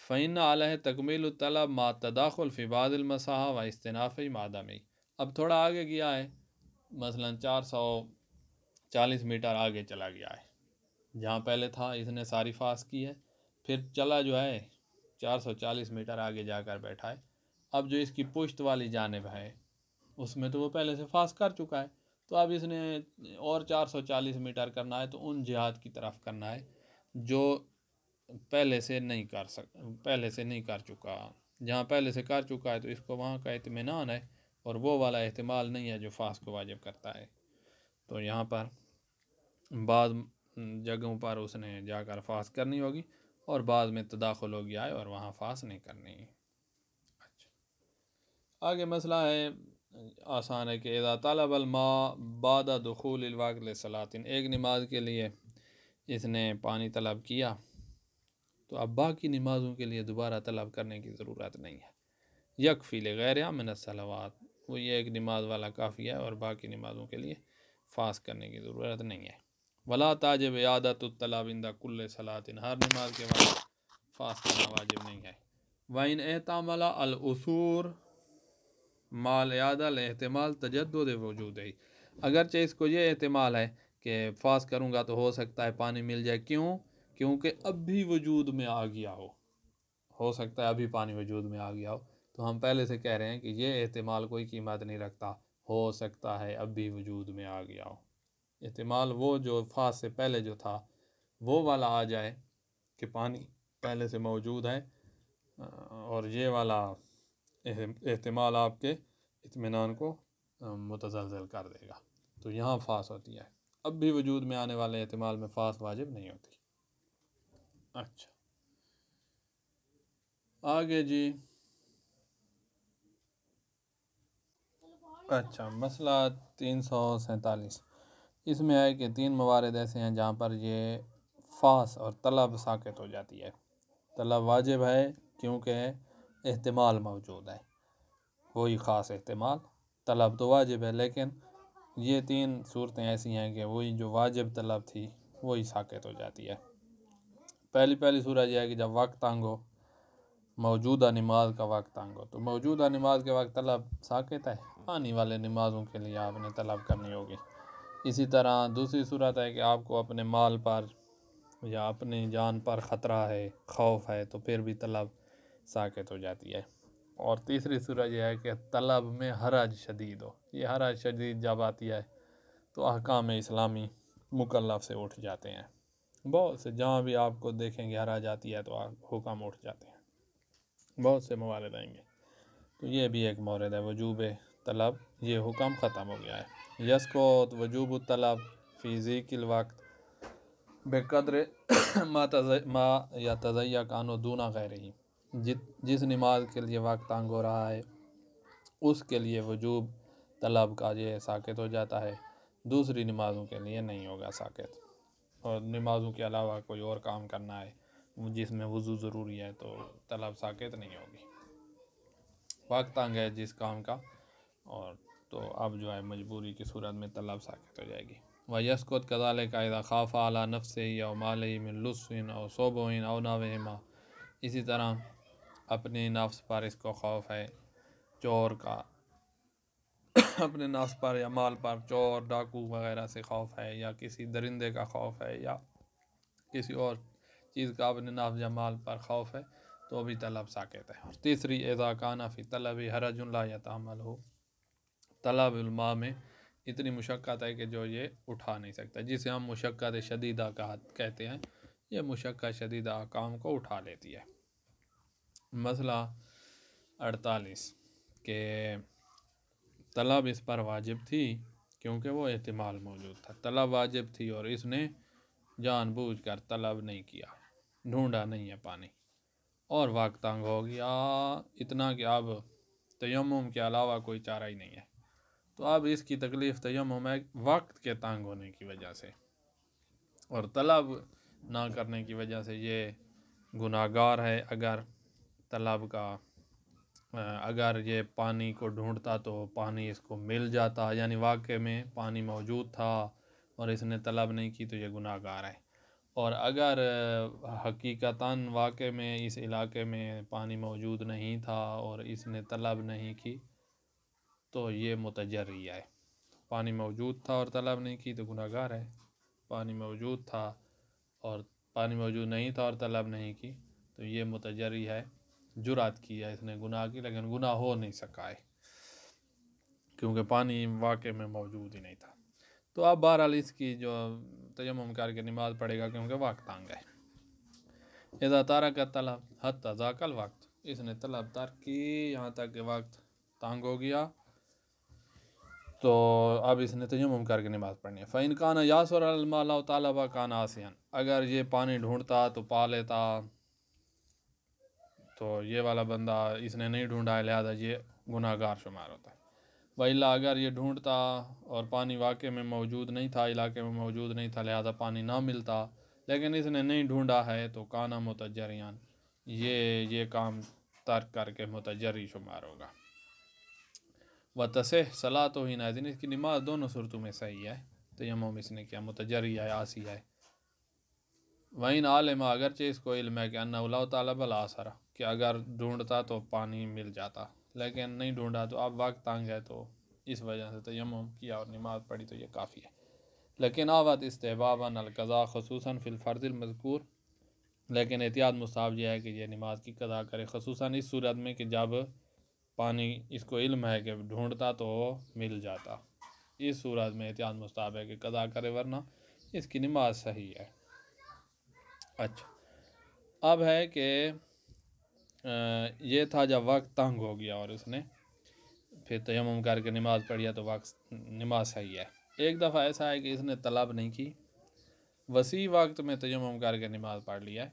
फ़इन्न अलैहि तकमील तलब मा तदाखुल फ़ी बाज़िल मसाहा व इस्तिनाफ़ी मादमी, अब थोड़ा आगे गया है, मसलन 440 मीटर आगे चला गया है, जहाँ पहले था इसने सारी फास की है, फिर चला जो है 440 मीटर आगे जाकर बैठा है, अब जो इसकी पुश्त वाली जानिब है उसमें तो वो पहले से फास कर चुका है, तो अब इसने और 440 मीटर करना है, तो उन जिहाद की तरफ करना है जो पहले से नहीं कर चुका, जहाँ पहले से कर चुका है तो इसको वहाँ का इत्मीनान है, और वो वाला एहतिमाल नहीं है जो फास को वाजिब करता है। तो यहाँ पर बाद जगहों पर उसने जाकर फास करनी होगी, और बाद में तदाखुल हो गया है और वहाँ फास नहीं करनी। अच्छा, आगे मसला है आसान है कि इज़ा तलबल मा बाद दुख़ूलिल वक़्त लिस्सलातिन, एक नमाज के लिए इसने पानी तलब किया तो अब बाकी नमाज़ों के लिए दोबारा तलब करने की ज़रूरत नहीं है। यकफ़ी लिगैरिहा मिन सलावात, वो ये एक नमाज वाला काफ़ी है और बाकी नमाज़ों के लिए फास करने की ज़रूरत नहीं है। वला ताजिब इआदतुत तलब इंदा कुल्ल सलातिन, हर नमाज के बाद फास करना वाजिब नहीं है। वाइन एहतमला अल उसूर माल यादल एहतमाल तजद्दुद वजूद है, अगरचे इसको ये एहतमाल है कि फास करूँगा तो हो सकता है पानी मिल जाए। क्यों? क्योंकि अब भी वजूद में आ गया हो सकता है अभी पानी वजूद में आ गया हो। तो हम पहले से कह रहे हैं कि ये एहतमाल कोई कीमत नहीं रखता, हो सकता है अब भी वजूद में आ गया हो। एहतमाल वो जो फास से पहले जो था वो वाला आ जाए कि पानी पहले से मौजूद है, और ये वाला एहतमाल आपके इत्मीनान को मुतज़लज़ल कर देगा, तो यहाँ फास होती है। अब भी वजूद में आने वाले एहतमाल में फास वाजिब नहीं होती। अच्छा, आगे जी। अच्छा, मसला 347, इसमें है कि 3 मवारिद ऐसे हैं जहाँ पर ये फास और तलब साकित हो जाती है। तलब वाजिब है क्योंकि एहतमाल मौजूद है, वही ख़ास एहतमाल। तलब तो वाजिब है, लेकिन ये 3 सूरतें ऐसी हैं कि वही जो वाजिब तलब थी वही साकित हो जाती है। पहली सूरत यह है कि जब वक्त तंग हो, मौजूदा नमाज का वक्त तंग हो, तो मौजूदा नमाज के वक्त तलब साकित है, आने वाले नमाज़ों के लिए आपने तलब करनी होगी। इसी तरह दूसरी सूरत है कि आपको अपने माल पर या अपनी जान पर ख़तरा है, खौफ है, तो फिर भी तलब साकित हो जाती है। और तीसरी सूरत यह है कि तलब में हरज शदीद हो। ये हरज शदीद जब आती है तो अहकाम इस्लामी मुकल्लफ से उठ जाते हैं। बहुत से जहाँ भी आपको देखेंगे हरज आती है तो हुक्म उठ जाते हैं, बहुत से मवारिद आएंगे। तो ये भी एक मौरद है, वजूब तलब, ये हुक्म ख़त्म हो गया है। यसकोत वजूब तलब फ़ी ज़िकिल वक्त बेकद्र मा या तज़य्या कानो दूना गैरिही, जिस नमाज के लिए वक्त तंग हो रहा है उसके लिए वजूब तलब का ये साकित हो जाता है, दूसरी नमाज़ों के लिए नहीं होगा साकित। और नमाज़ों के अलावा कोई और काम करना है जिसमें वज़ू ज़रूरी है तो तलब साकित नहीं होगी। वक्त तंग है जिस काम का, और तो अब जो है मजबूरी की सूरत में तलब साकित हो जाएगी। वयस्कुत कज़ालिक इज़ा ख़ाफ़ा अला नफ्सिही औ मालिही मिन लुस्विन औ सोबोइन औ नहविहिमा, इसी तरह अपने नफ्स पर इसको खौफ है चोर का अपने नफ्स पर या माल पर चोर डाकू वगैरह से खौफ है, या किसी दरिंदे का खौफ है, या किसी और चीज़ का अपने नफ्स या माल पर खौफ है, तो भी तलब साकित है। और तीसरी इज़ा काना फ़ी तलबी हरजुन ला यतहम्मलहु, तलब उलमा में इतनी मुशक्क़त है कि जो ये उठा नहीं सकता, जिसे हम मुशक्क़त शदीदा कहते हैं, ये मुशक्क़त शदीदा काम को उठा लेती है। मसला 48 के तलब इस पर वाजिब थी क्योंकि वो एहतिमाल मौजूद था। तलब वाजिब थी और इसने जानबूझकर तलब नहीं किया, ढूंढा नहीं है पानी, और वक्त तंग हो गया इतना कि अब तयम्मुम के अलावा कोई चारा ही नहीं है। तो अब इसकी तकलीफ़ तयम्मुम है वक्त के तंग होने की वजह से, और तलब ना करने की वजह से ये गुनाहगार है। अगर तलब का अगर ये पानी को ढूंढता तो पानी इसको मिल जाता, यानी वाक़े में पानी मौजूद था और इसने तलब नहीं की, तो ये गुनाहगार है। और अगर हकीकतन वाक़े में इस इलाके में पानी मौजूद नहीं था और इसने तलब नहीं की, तो ये मुतजर्री है। पानी मौजूद था और तलब नहीं की तो गुनाहगार है। पानी मौजूद था और पानी मौजूद नहीं था और तलब नहीं की तो ये मुतजर्री है, जुरात की है इसने गुनाह की, लेकिन गुनाह हो नहीं सका है क्योंकि पानी वाक़े में मौजूद ही नहीं था। तो अब बहरहाल इसकी जो तयम्मुम करके नमाज पढ़ेगा क्योंकि वक्त तंग है। इज़ा तारका तलब हत्ता ज़ाकल वक्त, इसने तलब तर्क की यहाँ तक कि वक्त तंग हो गया, तो अब इसने तयम्मुम करके नमाज़ पढ़नी है। फ़इन कान यासुर अल माला तालबा कान आसियन, अगर ये पानी ढूंढता तो पा लेता, तो ये वाला बंदा इसने नहीं ढूंढा है लिहाजा ये गुनाहगार शुमार होता है। वइला अगर ये ढूंढता और पानी वाक़े में मौजूद नहीं था, इलाके में मौजूद नहीं था, लिहाजा पानी ना मिलता, लेकिन इसने नहीं ढूंढा है तो काना मुतजरियान, ये काम तर्क करके मुतजरी शुमार होगा। व तसे सलात ही नाजिन, इसकी नमाज दोनों सूरतों में सही है। तयम्मुम इसने किया, मुतजरी है, आसी है। वहीं आलिम, अगरचे इसको इल्म है कि अन्ना तालब आसरा, कि अगर ढूंढता तो पानी मिल जाता, लेकिन नहीं ढूंढा तो अब वक्त तंग है, तो इस वजह से तयम्मुम किया और नमाज पढ़ी, तो ये काफ़ी है। लेकिन आवत इस्तेहबाबन अल क़ज़ा ख़ुसूसन फ़िल फ़र्ज़िल मज़कूर, लेकिन एहतियात मुस्ताहब यह है कि यह नमाज की कज़ा करे, ख़ुसूसन इस सूरत में कि जब पानी इसको इल्म है कि ढूंढता तो मिल जाता, इस सूरत में एहतियात मुस्ताहब है कि कज़ा करे, वरना इसकी नमाज सही है। अच्छा, अब है कि ये था जब वक्त तंग हो गया और उसने फिर तयम्मुम करके नमाज पढ़िया, तो वक्त नमाज सही है। एक दफ़ा ऐसा है कि इसने तलब नहीं की, वसी वक्त में तयम्मुम करके नमाज पढ़ लिया है,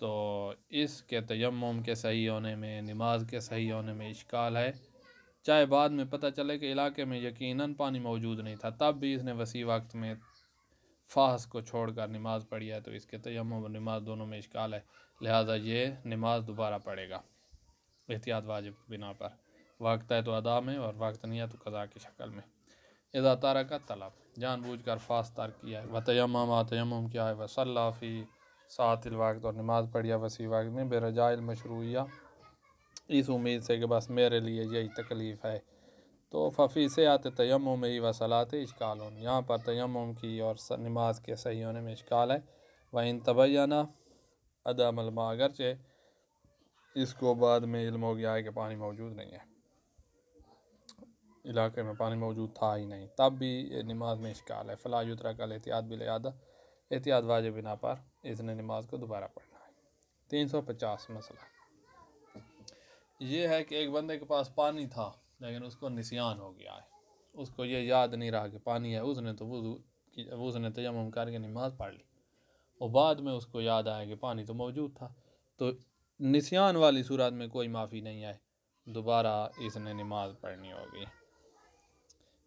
तो इसके तयम्मुम के सही होने में, नमाज के सही होने में इश्काल है। चाहे बाद में पता चले कि इलाके में यकीनन पानी मौजूद नहीं था, तब भी इसने वसी वक्त में फास को छोड़कर नमाज पढ़ी है, तो इसके तयम्मुम और नमाज दोनों में इश्काल है। लिहाजा ये नमाज दोबारा पढ़ेगा एहतियात वाजिब बिना पर। वक्त है तो अदा में, और वक्त नहीं है तो कज़ा की शक्ल में। इज़ा तारा का तलब, जानबूझकर फास तार किया है। व तयम्मुम किया है, वसल्ला फ़ी सातिल वक्त, और नमाज पढ़िया वसी वक्त में, बेरजाइल मशरूइया, इस उम्मीद से कि बस मेरे लिए यही तकलीफ़ है, तो फ़फ़ी से आते तयम्मुम ही व सलात इश्काल, यहाँ पर तयम्मुम की और नमाज के सही होने में इश्काल है। व इन तबय्यना अदमुल मा, अगरचे इसको बाद में इल्म हो गया है कि पानी मौजूद नहीं है, इलाके में पानी मौजूद था ही नहीं, तब भी नमाज में इश्काल है। फ़ला युतरक अल एहतियात बिल इआदा, एहतियात वाजिब बिना पर इसने नमाज को दोबारा पढ़ना है। 350 मसला ये है कि एक बंदे के पास पानी था, लेकिन उसको निसियान हो गया है, उसको ये याद नहीं रहा कि पानी है, उसने तयम्मुम करके नमाज पढ़ ली, और बाद में उसको याद आया कि पानी तो मौजूद था, तो निसियान वाली सूरत में कोई माफ़ी नहीं है, दोबारा इसने नमाज पढ़नी होगी।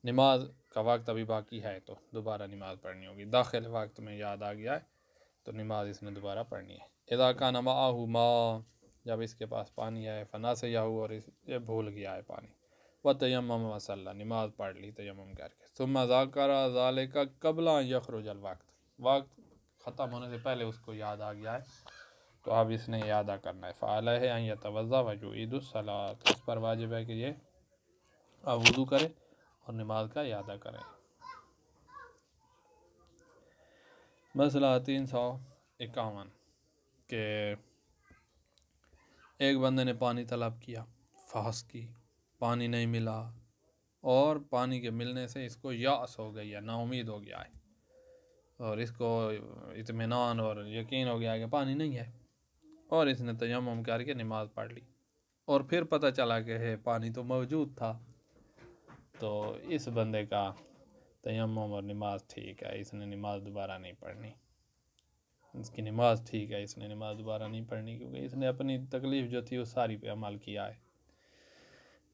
नमाज का वक्त अभी बाकी है, तो दोबारा नमाज पढ़नी होगी। दाखिल वक्त में याद आ गया है, तो नमाज इसने दोबारा पढ़नी है। इज़ा कान माअहु मा, जब इसके पास पानी है, फ़ना से याहू, और ये भूल गया है पानी, व तयम्मम वसल्ला, नमाज पढ़ ली तयम्मुम करके, सुम्मा ज़ाकरा ज़ालिका क़ब्ला यख़रुजल वक्त, वक्त ख़त्म होने से पहले उसको याद आ गया है, तो अब इसने यादा करना है। फ़अलैहि अन यतवज़्ज़ा व युईदुस सलात, इस पर वाजिब है कि ये अब वुज़ू करे और नमाज का यादा करें। मसला 351 के एक बंदे ने पानी तलब किया, फास की, पानी नहीं मिला, और पानी के मिलने से इसको यास हो गई है, नाउमीद हो गया है, और इसको इत्मीनान और यकीन हो गया है कि पानी नहीं है, और इसने तयम्मुम करके नमाज पढ़ ली, और फिर पता चला कि है पानी तो मौजूद था, तो इस बंदे का तयम्मुम और नमाज ठीक है, इसने नमाज दोबारा नहीं पढ़नी, इसकी नमाज ठीक है, इसने नमाज दोबारा नहीं पढ़नी, क्योंकि इसने अपनी तकलीफ़ जो थी वो सारी पे अमल किया है।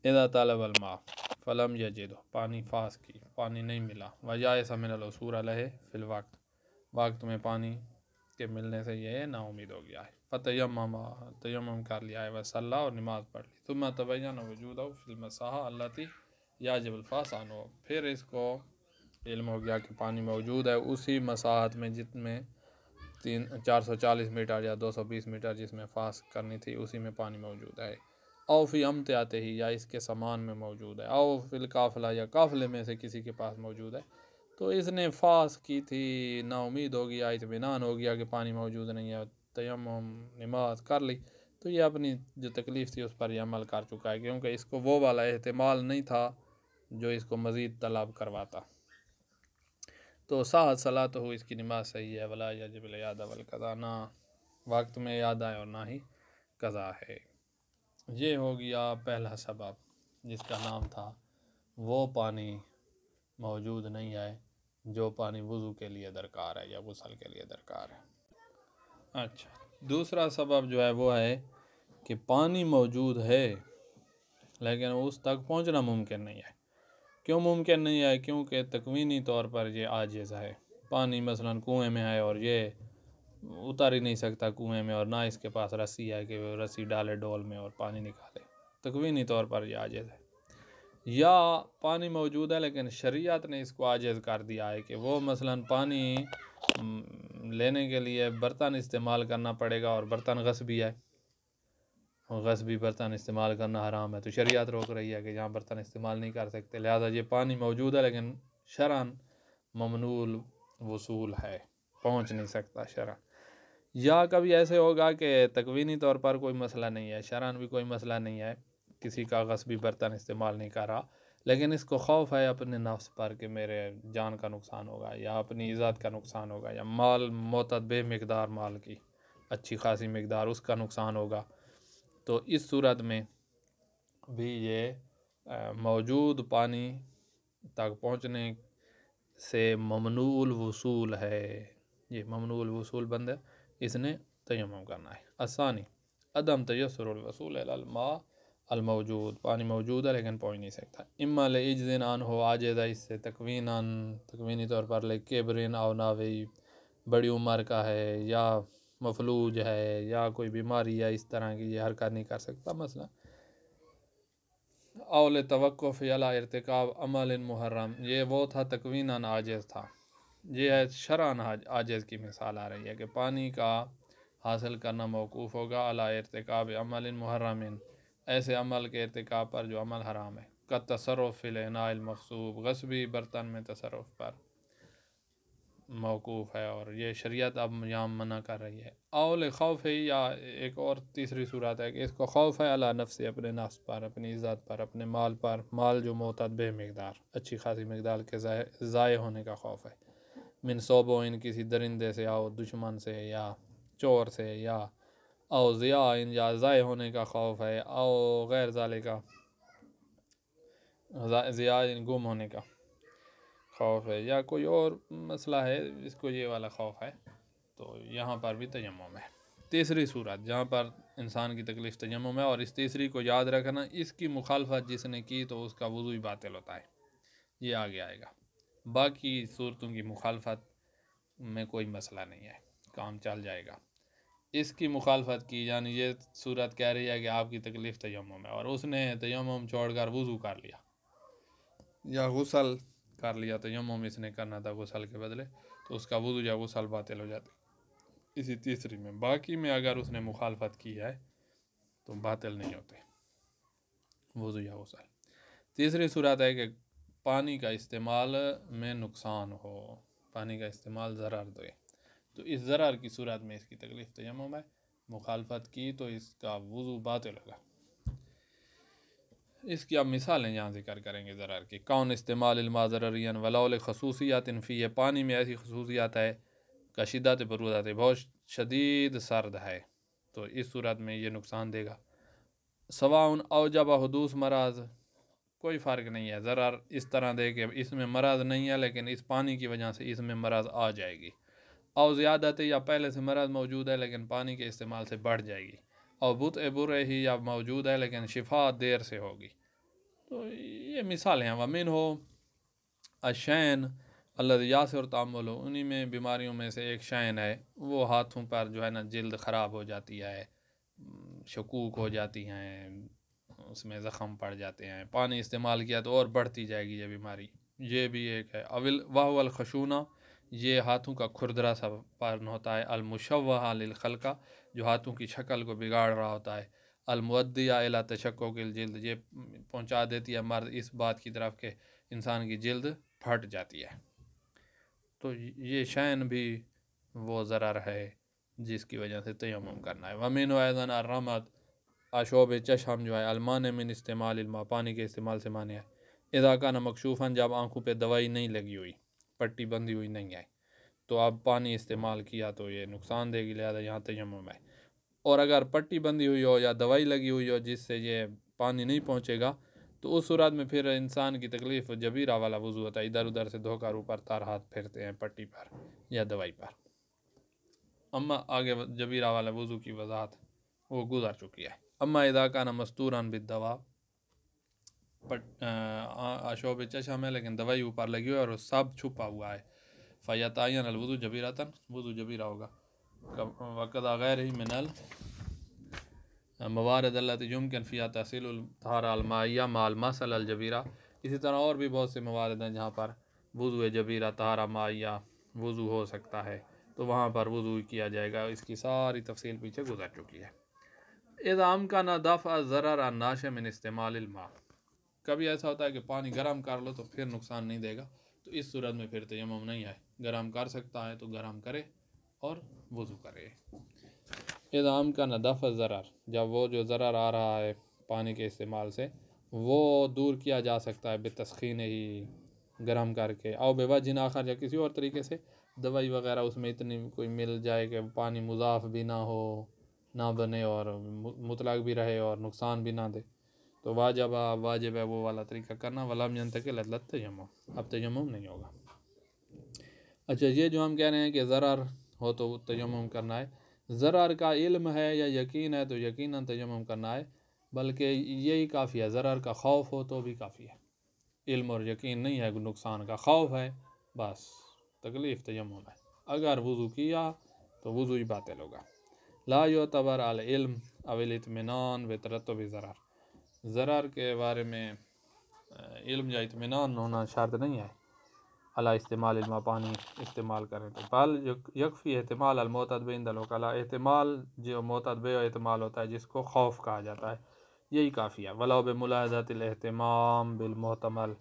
इज़ा तलबल मा फ़लम यजिद, पानी फास की, पानी नहीं मिला, वजाए समिनल उसूर अलैहि फ़िल वक्त, वक्त में पानी के मिलने से ये नाउमीद हो गया है। तयम्मुम कर लिया है, वसल्ला, और नमाज पढ़ ली, सुम्मा तबय्यन वजूदहु फ़िल मसाहा अल्लती याजिबुल फ़ास अन्हु, फिर इसको इल्म हो गया कि पानी मौजूद है उसी मसाहत में जिसमें 440 मीटर या 220 मीटर जिसमें फास करनी थी, उसी में पानी मौजूद है। औ फ़ी अमते आते ही, या इसके समान में मौजूद है, औ फ़िल काफ़िला, या काफ़िले में से किसी के पास मौजूद है, तो इसने फास की थी, नाउमीद हो गया, इत्मीनान हो गया कि पानी मौजूद नहीं है, तयम्मुम नमाज कर ली, तो ये अपनी जो तकलीफ़ थी उस पर यह अमल कर चुका है, क्योंकि इसको वो वाला एहतिमाल नहीं था जो इसको मज़ीद तलब करवाता, तो साहत सलात हो, इसकी नमाज सही है। वला यजिबुल यादा वल कज़ा, ना वक्त में याद आए और ना ही कज़ा है। ये हो गया पहला सबब, जिसका नाम था वो पानी मौजूद नहीं है जो पानी वुज़ू के लिए दरकार है या गुस्ल के लिए दरकार है। अच्छा, दूसरा सबब जो है वो है कि पानी मौजूद है लेकिन उस तक पहुंचना मुमकिन नहीं है। क्यों मुमकिन नहीं है? क्योंकि तकवीनी तौर पर ये आजिज़ है। पानी मसलन कुएं में है और ये उतार ही नहीं सकता कुएं में, और ना इसके पास रस्सी है कि वो रस्सी डाले डोल में और पानी निकाले। तकवीनी तौर पर यह आजिज़ है। या पानी मौजूद है लेकिन शरीयत ने इसको आजिज़ कर दिया है कि वो मसलन पानी लेने के लिए बर्तन इस्तेमाल करना पड़ेगा, और बर्तन गस्बी है, और गस्बी बर्तन इस्तेमाल करना हराम है, तो शरीयत रोक रही है कि यहाँ बर्तन इस्तेमाल नहीं कर सकते। लिहाजा ये पानी मौजूद है लेकिन शरअन ममनूल वसूल है, पहुँच नहीं सकता शरअन। या कभी ऐसे होगा कि तकवीनी तौर पर कोई मसला नहीं है, शरअन भी कोई मसला नहीं है, किसी का गस्बी बर्तन इस्तेमाल नहीं कर रहा, लेकिन इसको खौफ है अपने नफ्स पर कि मेरे जान का नुकसान होगा, या अपनी इज़्ज़त का नुकसान होगा, या माल मोतद बेमिक़दार माल की अच्छी खासी मिक़दार उसका नुकसान होगा। तो इस सूरत में भी ये मौजूद पानी तक पहुँचने से ममनूल वसूल है, ये ममनूल वसूल बंद है, इसने तयम्मुम करना है। आसानी अदम तयस्सुरुल वसूल अल मा अल मौजूद, पानी मौजूद है लेकिन पहुँच नहीं सकता। इम्मा लिइज्ज़िन आन हो आजिज़ इससे तकवीनन, तकवीनी तौर पर ले किब्रिन औ नावी, बड़ी उम्र का है, या मफलूज है, या कोई बीमारी है इस तरह की, ये हरकत नहीं कर सकता मसला। औल तवक्कुफ़ अला इर्तिकाब अमल मुहर्रम, ये वो था तकवीनन आजिज़ था। ये है शरअन आजिज़ की मिसाल आ रही है कि पानी का हासिल करना मौकूफ़ होगा अला इर्तिकाब अमल मुहर्रमिन, ऐसे अमल के इर्तिकाब पर जो अमल हराम है। का तसर्रुफ़ फ़िल इनाइल मग़सूब, गस्बी बर्तन में तसर्रुफ़ पर मौकूफ़ है, और ये शरीयत अब यहाँ मना कर रही है। औल खौफ है, या एक और तीसरी सूरत है कि इसको खौफ है अला नफ्स, अपने नफ्स पर, अपनी इज़्ज़त पर, अपने माल पर, माल जो मोतद बेमिक़दार अच्छी खासी मिक़दार के ज़ाय होने का खौफ है। मिन सोबो, इन किसी दरिंदे से, आओ दुश्मन से, या चोर से, या आओ ज़िया इन, या ज़ाय होने का खौफ है, आओ गैर ज़ालिका ज़िया इन गुम होने का खौफ है, या कोई और मसला है इसको ये वाला खौफ है, तो यहाँ पर भी तयम्मुम है। तीसरी सूरत जहाँ पर इंसान की तकलीफ़ तयम्मुम है, और इस तीसरी को याद रखना, इसकी मुखालफत जिसने की तो उसका वज़ू ही बातिल होता है, ये आगे आएगा। बाकी सूरतों की मुखालफत में कोई मसला नहीं है, काम चल जाएगा। इसकी मुखालफत की, यानी ये सूरत कह रही है कि आपकी तकलीफ़ तयम्मुम है, और उसने तयम्मुम छोड़कर वज़ू कर लिया या गुसल कर लिया, तयम्मुम इसने करना था गुसल के बदले, तो उसका वज़ू या गुसल बातिल हो जाता है इसी तीसरी में। बाकी में अगर उसने मुखालफत की है तो बातिल नहीं होते वज़ू या गुसल। तीसरी सूरत है कि पानी का इस्तेमाल में नुकसान हो, पानी का इस्तेमाल ज़रर दे, तो इस ज़रर की सूरत में इसकी तकलीफ़ तयम्मुम है, मुखालफत की तो इसका वज़ू बातिल होगा। इसकी अब मिसालें यहाँ ज़िक्र करेंगे ज़रर की। कौन इस्तेमाल इल्मा ज़ररियन वलौल खसूसियातिन फ़ी, पानी में ऐसी खसूसियात है का शिद्दत बरूदत है, बहुत शदीद सर्द है, तो इस सूरत में ये नुकसान देगा। सवाउन औजब हुदूस मराज, कोई फ़र्क नहीं है, ज़रर इस तरह दे कि इसमें मराज नहीं है लेकिन इस पानी की वजह से इसमें मराज आ जाएगी, और ज़्यादत या पहले से मराज मौजूद है लेकिन पानी के इस्तेमाल से बढ़ जाएगी, और बुत बुरे ही या मौजूद है लेकिन शिफा देर से होगी। तो ये मिसाल हैं। वमिन हो अशैन अल्लाह यासर तामुल, उन्हीं में बीमारियों में से एक शैन है, वो हाथों पर जो है ना जिल्द ख़राब हो जाती है, शकूक हो जाती हैं, उसमें ज़ख़म पड़ जाते हैं, पानी इस्तेमाल किया तो और बढ़ती जाएगी ये बीमारी, ये भी एक है। अविल वाहवल खशूना, ये हाथों का खुरदरा सा पान होता है। अलमुशव्वहा लिल खल्का, जो हाथों की शक्ल को बिगाड़ रहा होता है। अलमुअद्दिया इला तशक्कुकिल जिल्द, ये पहुँचा देती है मर्द इस बात की तरफ के इंसान की जिल्द फट जाती है। तो ये शैन भी वो ज़रर है जिसकी वजह से तयम्मुम करना है। वमिन वैज़न अर्रमद, आशोब चशम जो है, अलमान मिन इस्तेमाल इल्मा, पानी के इस्तेमाल से माने है। इज़ा कान मकशूफ़न, जब आँखों पे दवाई नहीं लगी हुई, पट्टी बंधी हुई नहीं है, तो अब पानी इस्तेमाल किया तो ये नुकसान देगी, लिहाजा यहाँ तयम्मुम है। और अगर पट्टी बंधी हुई हो या दवाई लगी हुई हो जिससे ये पानी नहीं पहुँचेगा, तो उस सूरत में फिर इंसान की तकलीफ़ जबीरा वाला वज़ू होता है, इधर उधर से धोकर ऊपर तार हाथ फेरते हैं पट्टी पर या दवाई पर। अम्मा आगे जबीरा वाला वज़ू की वजाहत वो गुजर चुकी है। अम्मा इदा का न मस्तूरन बिद दवा, आशोब चशम है लेकिन दवाई ऊपर लगी हुई है और सब छुपा हुआ है। फ़यतायन अलवज़ू जबीरतन, वज़ू जबीरा होगा। वक़दा गैर ही मिनल मवारद अल्लती युमकिन फ़ीहा तहसीलुल तहारा अल माइया माल मसल अल जबीरा। इसी तरह और भी बहुत से मवारद हैं जहाँ पर वुज़ू जबीरा तहारा माइया वुज़ू हो सकता है, तो वहाँ पर वुज़ू किया जाएगा। इसकी सारी तफसील पीछे गुजर चुकी है। इज़ाम का ना दफ़ा ज़रर नाशे मिन इस्तेमाल मा, कभी ऐसा होता है कि पानी गर्म कर लो तो फिर नुकसान नहीं देगा, तो इस सूरत में फिर तयम्मुम नहीं है। गर्म कर सकता है तो गर्म करे और वुज़ू करे। इज़ाम का नदफ़ ज़रर, जब वो जो ज़रर आ रहा है पानी के इस्तेमाल से वो दूर किया जा सकता है बेतस्खीन ही, गर्म करके, और बेवजह आखर या किसी और तरीके से दवाई वगैरह उसमें इतनी कोई मिल जाए कि पानी मुज़ाफ़ भी ना हो, ना बने और मुतलक भी रहे और नुकसान भी ना दे, तो वाजिब है वो वाला तरीका करना। वलम यंतकिल इला तयम्मुम, अब तयम्मुम नहीं होगा। अच्छा, ये जो हम कह रहे हैं कि ज़रर हो तो तयम्मुम करना है, ज़रर का इल्म है या यकीन है तो यकीनन तयम्मुम करना है, बल्कि यही काफ़ी है। ज़रर का खौफ हो तो भी काफ़ी है, इल्म और यकीन नहीं है, नुकसान का खौफ है, बस तकलीफ़ तयम्मुम है। अगर वुज़ू किया तो वुज़ू ही बातिल होगा। ला युतबर अल इल्म अविल इत्मिनान व तरत्तुब ज़रर, ज़रर के बारे में इल्म या इत्मिनान होना शर्त नहीं है अला इस्तेमाल इल्मा, पानी इस्तेमाल करें तो बल यकफ़ी एहतिमाल अलमोतद बे इंदल वकला, एहतिमाल जो मोतद बे एहतिमाल होता है जिसको खौफ कहा जाता है, यही काफ़ी है। वला बे मुलाहज़तिल एहतिमाम बिल मोहतमल,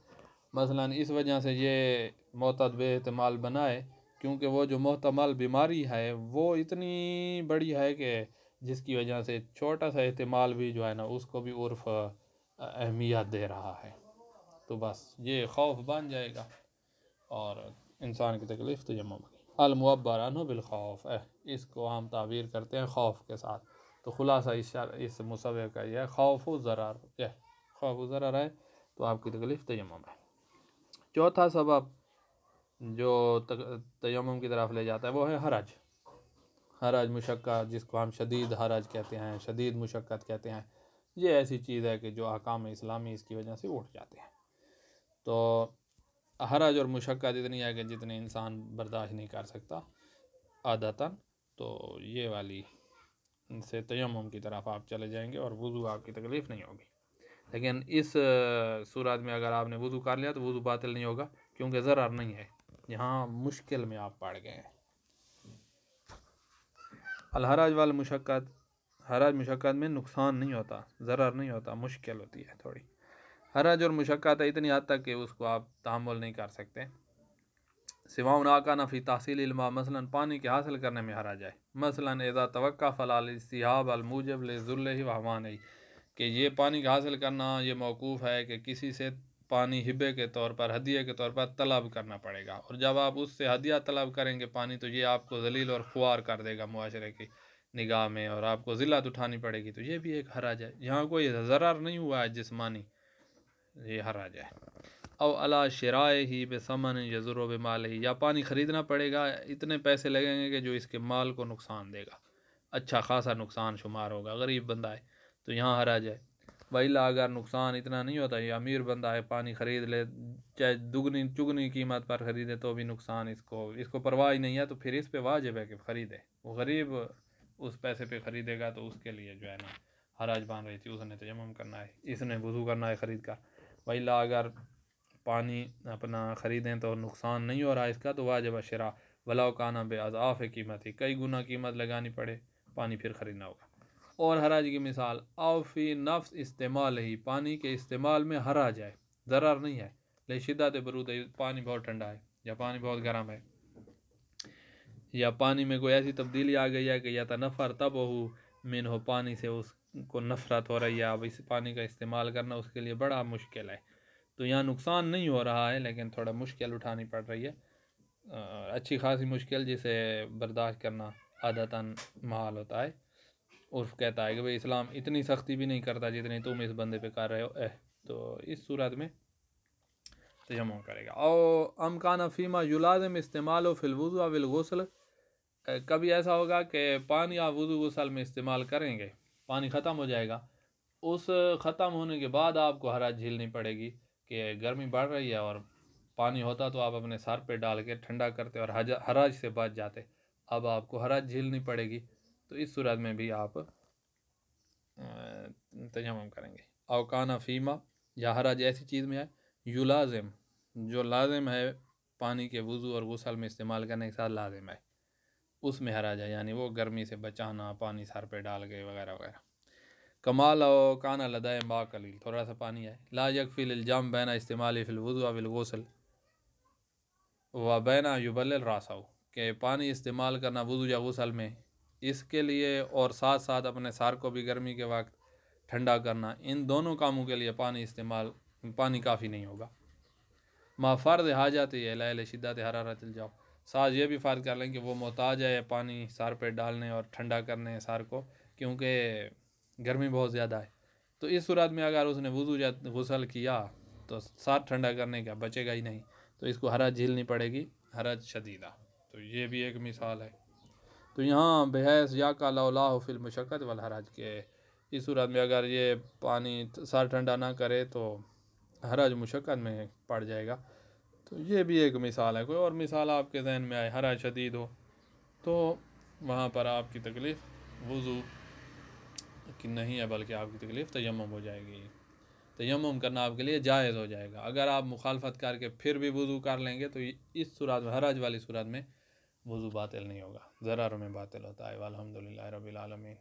मसलन इस वजह से ये मोतद बे एहतिमाल बनाए क्योंकि वो जो मोहतमल बीमारी है वो इतनी बड़ी है कि जिसकी वजह से छोटा सा एहतिमाल भी जो है ना उसको भी उर्फ़ अहमियत दे रहा है, तो बस ये खौफ बन जाएगा और इंसान की तकलीफ़ तयम्मुम की। अल-मुअब्बर अन्हु बिल खौफ, इसको हम ताबीर करते हैं खौफ के साथ, तो खुलासा इस मुसव्वे का यह खौफ ज़रर, यह खौफ ज़रर है तो आपकी तकलीफ़ तयम्मुम है। चौथा सबब जो तयम्मुम की तरफ ले जाता है वो है हरज, हरज मुशक्क़त, जिसको हम शदीद हरज कहते हैं, शदीद मुशक्क़त कहते हैं। ये ऐसी चीज़ है कि जो अहकाम इस्लामी इसकी वजह से उठ जाते हैं। तो हरज और मुशक्क़त इतनी है कि जितने इंसान बर्दाश्त नहीं कर सकता आदतन, तो ये वाली से तयम्मुम की तरफ आप चले जाएंगे और वुज़ू आपकी तकलीफ़ नहीं होगी। लेकिन इस सूरत में अगर आपने वुज़ू कर लिया तो वुज़ू बातिल नहीं होगा क्योंकि ज़रर नहीं है, यहाँ मुश्किल में आप पड़ गए हैं। अल हरज वाल मुशक्क़त, हरज मुशक्क़त में नुकसान नहीं होता, ज़रर नहीं होता, मुश्किल होती है थोड़ी। हरज और मुशक्क़त इतनी हद तक कि उसको आप तहम्मुल नहीं कर सकते। सिवाउन आका नफ़ी तहसील इल्मा, मसलन पानी के हासिल करने में हरज है। मसलन इज़ा तवक्का फ़लाल इस्तिहाब अल मूजब लिज़ुल्लिही व हवानिही, कि ये पानी का हासिल करना ये मौकूफ़ है कि किसी से पानी हिबे के तौर पर, हदिये के तौर पर तलब करना पड़ेगा, और जब आप उससे हदिया तलब करेंगे पानी तो ये आपको ज़लील और ख्वार कर देगा मुआशरे की निगाह में और आपको ज़िल्लत उठानी पड़ेगी, तो ये भी एक हरज है। यहाँ कोई ज़रर नहीं हुआ है जिस्मानी, ये हरज है। और अला शराए ही बेसमन यज़ुरो बेमाल ही, या पानी ख़रीदना पड़ेगा, इतने पैसे लगेंगे कि जो इसके माल को नुकसान देगा, अच्छा खासा नुकसान शुमार होगा, गरीब बंदा है तो यहाँ हरज है। वहीला अगर नुकसान इतना नहीं होता, ये अमीर बंदा है पानी ख़रीद ले चाहे दुगनी चुगनी कीमत पर ख़रीदे तो भी नुकसान इसको परवाह ही नहीं है, तो फिर इस पे वाजिब है कि ख़रीदे। वो गरीब उस पैसे पे ख़रीदेगा तो उसके लिए जो है ना हरज बन रही थी, उसने तयम्मुम करना है, इसने वुज़ू करना है ख़रीद कर। वहीला अगर पानी अपना ख़रीदें तो नुकसान नहीं हो रहा इसका, तो वाजिब शरा वलाउ काना बे अज़ाफ़ कीमत ही, कई गुना कीमत लगानी पड़े पानी फिर ख़रीदना होगा। और हराज की मिसाल आफ़ी नफ्स इस्तेमाल ही, पानी के इस्तेमाल में हराज है, ज़रर नहीं है। ले शिद्दत बरूद, पानी बहुत ठंडा है या पानी बहुत गर्म है, या पानी में कोई ऐसी तब्दीली आ गई है कि या तनफ़र तब हो मिन हो, पानी से उसको नफ़रत हो रही है, अब इस पानी का इस्तेमाल करना उसके लिए बड़ा मुश्किल है, तो यहाँ नुकसान नहीं हो रहा है लेकिन थोड़ा मुश्किल उठानी पड़ रही है, अच्छी खासी मुश्किल जिसे बर्दाश्त करना आदतन महाल होता है। उर्फ कहता है कि भाई इस्लाम इतनी सख्ती भी नहीं करता जितनी तुम इस बंदे पे कर रहे हो, तो इस सूरत में तयम्मुम करेगा। और अमकाना फ़ीमा युलाज़िम इस्तेमाल फ़िल विल गुस्ल, कभी ऐसा होगा कि पानी आप वुज़ू गुस्ल में इस्तेमाल करेंगे, पानी ख़त्म हो जाएगा, उस ख़त्म होने के बाद आपको हराज झेलनी पड़ेगी कि गर्मी बढ़ रही है, और पानी होता तो आप अपने सर पे डाल के ठंडा करते और हराज से बच जाते। अब आपको हरज झेलनी पड़ेगी, तो इस सूरत में भी आप तयम्मुम करेंगे। अवकाना फ़ीमा, या हरज ऐसी चीज़ में है युलाज़िम, जो लाजिम है पानी के वज़ू और गुस्ल में इस्तेमाल करने के साथ लाजिम है, उसमें हरज है, यानी वो गर्मी से बचाना, पानी सर पे डाल के वगैरह वगैरह। कमाल और काना लदाए मा कलील, थोड़ा सा पानी है। ला यकफ़िल इल्जाम बैना इस्तेमाल फ़िल वज़ू अविल गुस्ल व बैना युबल्लिल रासाउ, के पानी इस्तेमाल करना वज़ू या गुस्ल में, इसके लिए और साथ साथ अपने सर को भी गर्मी के वक्त ठंडा करना, इन दोनों कामों के लिए पानी काफ़ी नहीं होगा। मा फ़र्द हाजत है शिद्दत हरारत जाओ, साथ ये भी फ़र्ज कर लें कि वो मोहताज है पानी सर पे डालने और ठंडा करने सर को, क्योंकि गर्मी बहुत ज़्यादा है। तो इस सूरत में अगर उसने वज़ू या गुस्ल किया तो सर ठंडा करने का बचेगा ही नहीं, तो इसको हरज झेलनी पड़ेगी, हरज शदीदा। तो ये भी एक मिसाल है। तो यहाँ बहस या का लौला फिल मुशक्क़त वल हरज के, इस सूरत में अगर ये पानी सर ठंडा ना करे तो हरज मुशक्क़त में पड़ जाएगा। तो ये भी एक मिसाल है। कोई और मिसाल आपके जहन में आए हरज शदीद हो तो वहाँ पर आपकी तकलीफ़ वज़ू की नहीं है, बल्कि आपकी तकलीफ़ तयम्मुम हो जाएगी। तयम्मुम करना आपके लिए जायज़ हो जाएगा। अगर आप मुखालफत करके फिर भी वज़ू कर लेंगे तो इस सूरत में, हरज वाली सूरत में वज़ू बातिल नहीं होगा, ज़रार में बातिल होता है। अल्हम्दुलिल्लाह रब्बिल आलमीन।